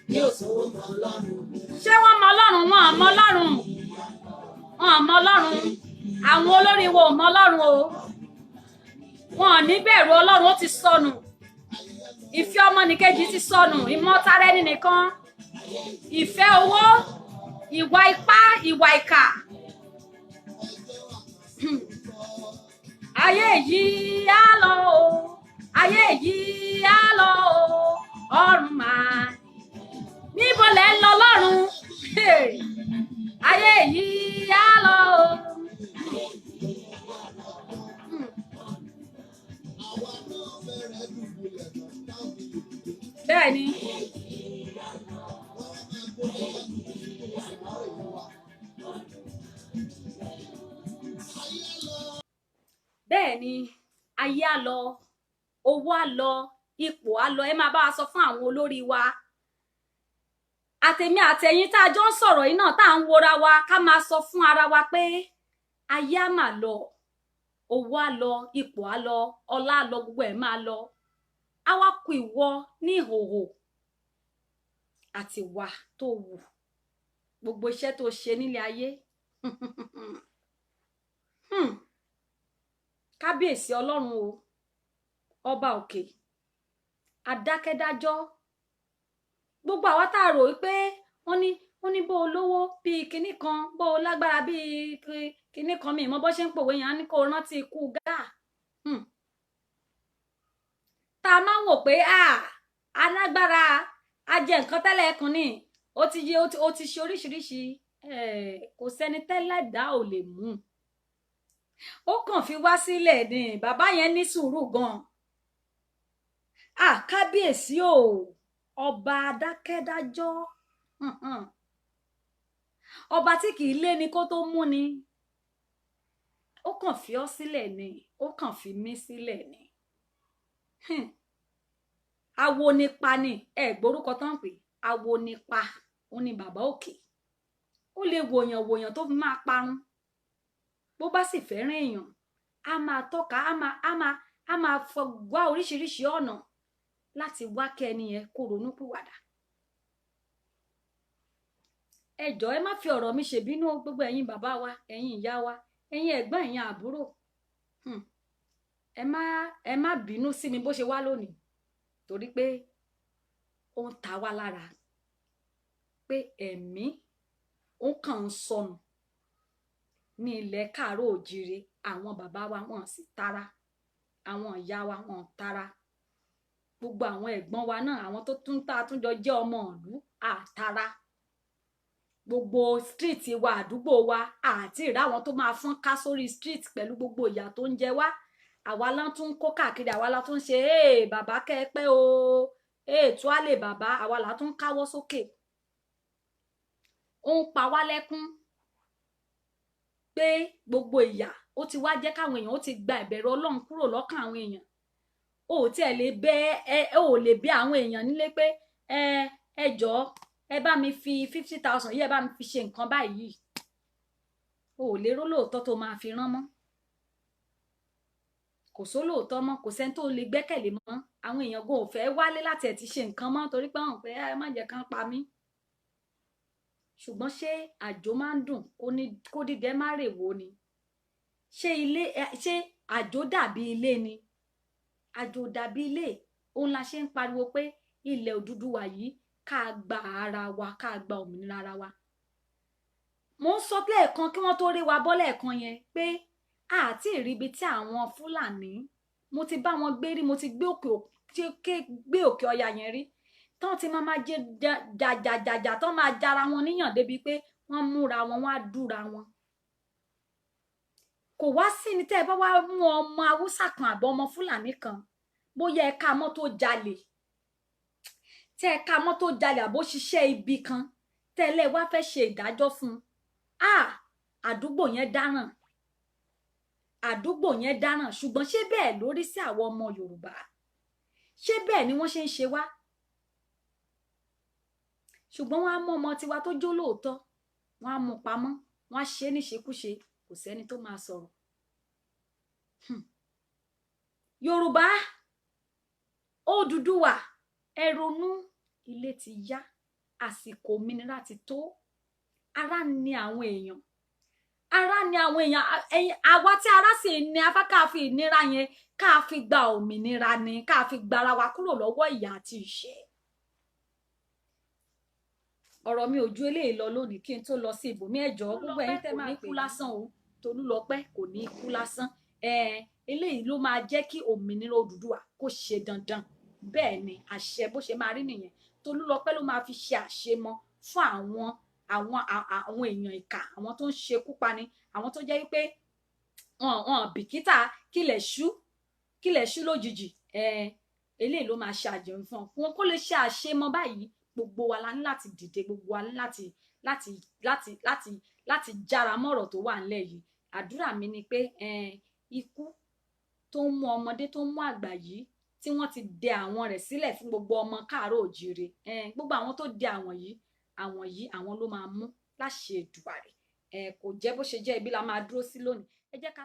bí ó sówó mọ́ Ọlọ́run. ṣé wọ́n mọ Ọlọ́run? wọn ò mọ Ọlọ́run, wọn ò mọ Ọlọ́run. àwọn olórí wo ò mọ Ọlọ́run o, wọn ò ní bẹ̀rù Ọlọ́run, ó ti sọnù. ìfẹ́ ọmọnìkejì ti sọnù, ìmọ̀tara ẹni nìkan, ìfẹ́ owó, ìwà ipá, ìwà ìkà. ayé yìí á lọ o, ayé yìí á lọ o, ọ̀run máa níbo lẹ ń lọ lọ́run? ayé yìí á lọ o. bẹ́ẹ̀ ni bẹ́ẹ̀ ni ayé á lọ, owó á lọ, ipò á lọ. ẹ máa bá wa sọ fún àwọn olórí wa, àtèmi àtẹ̀yin tá a jọ ń sọ̀rọ̀ yìí náà tá à ń wora wa, ká máa sọ fún ara wa pé ayé á mà lọ, owó á lọ, ipò á lọ, ọlá á lọ, gbogbo ẹ̀ máa lọ. á wá kù ìwọ ní ìhòòhò àti wà tó wù, gbogbo iṣẹ́ tó ṣe nílé ayé. kábíyèsí Ọlọ́run o, ọba òkè, adákẹ́dájọ́. gbogbo àwa tá a rò wípé wọ́n ní bó o lówó bíi kinní kan, bó o lágbára bíi kinní kan, mi ìmọ̀ bó ṣe ń pòwe yẹn á ní kó o rántí ikú Gáà. tá a máa ń wò pé alágbára ajẹ nǹkan tẹ́lẹ̀ kan ní ó ti ṣe oríṣiríṣi, kò sẹ́ni tẹ́lẹ̀ dá ò lè mú. ó kàn fi wá sílẹ̀ ni, bàbá yẹn ní sùúrù gan. kábíyèsí o, ọba adákẹ́dájọ́, ọba tí kì í lé ni kó tó mú ni. ó kàn fi ọ́ sílẹ̀ ni, ó kàn fi mí sílẹ̀ ni. awo nípa ni, gbórúkọ tán pé awo nípa, ó ní bàbá òkè. ó lè wòyàn tó fi máa parun. bó bá sì fẹ́ràn èèyàn, a máa tọ́ka, a máa wá oríṣiríṣi ọ̀nà láti wá kẹ́ni yẹn kó ronú pìwàdà. ẹ jọ̀ọ́ ẹ má fi ọ̀rọ̀ mi ṣèbínú, gbogbo ẹ̀yin bàbá wa, ẹ̀yin ìyá wa, ẹ̀yin ẹ̀gbọ́n, ẹ̀yin àbúrò. ẹ má bínú sí mi bó ṣe wá lónìí, torí pé ó ń ta wá lára pé ẹ̀mí ó kàn ń sọnù ní ilẹ̀ káàárọ̀ òjíire. àwọn bàbá wa wọn sì tara, àwọn ìyá wa wọn tara, gbogbo àwọn ẹ̀gbọ́n wa náà, àwọn tó tún tá àtúnjọ jẹ́ ọmọ ìlú àtara, gbogbo street wa, àdúgbò wa àti ìráwọn tó máa fọ́n ká sórí street pẹ̀lú gbogbo ìyà tó ń jẹ wá. àwa la tún kó káàkiri, àwa la tún ṣe bàbá kẹ́pẹ́ o, tuálè bàbá, àwa la tún káwọ́ sókè. ó ń pa wá lẹ́kún pé gbogbo ìyà ó ti wá jẹ́ káwọn èèyàn ó ti gba ìbẹ̀rù Ọlọ́run kúrò lọ́kàn àwọn èèyàn. ó tiẹ̀ lè bẹ̀ àwọn èèyàn nílé pé ẹ jọ̀ọ́ ẹ bá mi fi 50,000 yìí, ẹ bá mi fi ṣe nǹkan báyìí. ó lè rò lóòótọ́ tó máa fi rán mọ́, kò sólóòótọ́ mọ́, kò sẹ́ni tó lè gbẹ́kẹ̀lé mọ́. àwọn èèyàn gan ò fẹ́ wálé láti ẹ̀ ti ṣe nǹkan mọ́, torí pé wọ́n pé ẹ má jẹ́ kán pa mí. ṣùgbọ́n ṣé àjò máa ń dùn kó dídẹ má rèwò ni? ṣé àjò dàbí ilé ni? àjò dàbí ilé. òun la ṣe ń pariwo pé ilẹ̀ Odùduwà yìí ká gba ara wa, ká gba òmìnira ara wa. mo ń sọ lẹ́ẹ̀kan kí wọ́n tó rí wa bọ́ lẹ́ẹ̀kan yẹn pé àti ìríbi tí àwọn Fúlàní, mo ti bá wọn gbé rí, mo ti gbé òkè ọya yẹn rí, tán ti máa jẹ jàjàjàjà, tán máa jara wọn níyàn débi pé wọ́n múra wọn, wọ́n á dúra wọn. kò wá sí ní tẹ́ ẹ bá wá mú ọmọ Haúsá kan àbọ̀ ọmọ Fúlàní kan, bóyá ẹ ká mọ́ tó jalè, tẹ́ ẹ ká mọ́ tó jalè àbó ṣiṣẹ́ ibi kan, tẹ́lẹ̀ wá fẹ́ ṣe ìdájọ́ fún àdúgbò yẹn dáràn, àdúgbò yẹn dáràn. ṣùgbọ́n ṣé bẹ́ẹ̀ lórí sí àwọn ọmọ Yorùbá? ṣé bẹ́ẹ̀ ni wọ́n ṣe ń ṣe wá? ṣùgbọ́n wọ́n á mú ọmọ tiwa tó jó lóòótọ́, wọ́n á mú pamọ́, wọ́n á ṣe é níṣekúṣe, kò sẹ́ni tó máa sọ̀rọ̀. Yorùbá, Odùduwà, ẹ ronú, ilé ti yá. àsìkò òmìnira ti tó. Ara ni àwọn èèyàn, ara ni àwọn èèyàn, àwa tí ara sì ní afá ká fi ìnira yẹn ká fi gba òmìnira ni, ká fi gbara wa kúrò lọ́wọ́ ìyà àti ìṣẹ́. ọ̀rọ̀ mi ò ju eléyìí lọ lónìí kí n tó lọ sí ibòmí. ẹjọ́ gbogbo ẹ̀yin tẹ́ máa kú lásán o, Tolúlọpẹ́ kò ní kú lásán. Eléyìí ló máa jẹ́ kí òmìnira Odùduwà kó ṣe dandan. bẹ́ẹ̀ ni àṣẹ bó ṣe máa rí nìyẹn. Tolúlọpẹ́ ló máa fi ṣe àṣemọ fún àwọn èèyàn ìkà, àwọn tó ń ṣekú pani, àwọn tó jẹ́ wípé wọn bìkítà kílẹ̀ ṣú lójijì. Eléyìí ló máa ṣe àjẹun fún wọn kó lè ṣe àṣemọ báyìí. Gbogbo wa la ní láti dìde, gbogbo wa ní láti jára mọ́rọ̀ tó wà nílẹ̀ yìí. Àdúrà mi ni pé ikú tó ń mú ọmọdé tó ń mú àgbà yìí, tí wọ́n ti dẹ àwọn rẹ̀ sílẹ̀ fún gbogbo ọmọ káàárọ̀ òjíire, gbogbo àwọn tó dẹ àwọn yìí àwọn ló máa mú láṣẹ Èdùmàrè. Kò jẹ́ bó ṣe jẹ́, ibi la máa dúró sí lónìí. Ẹ jẹ́ ká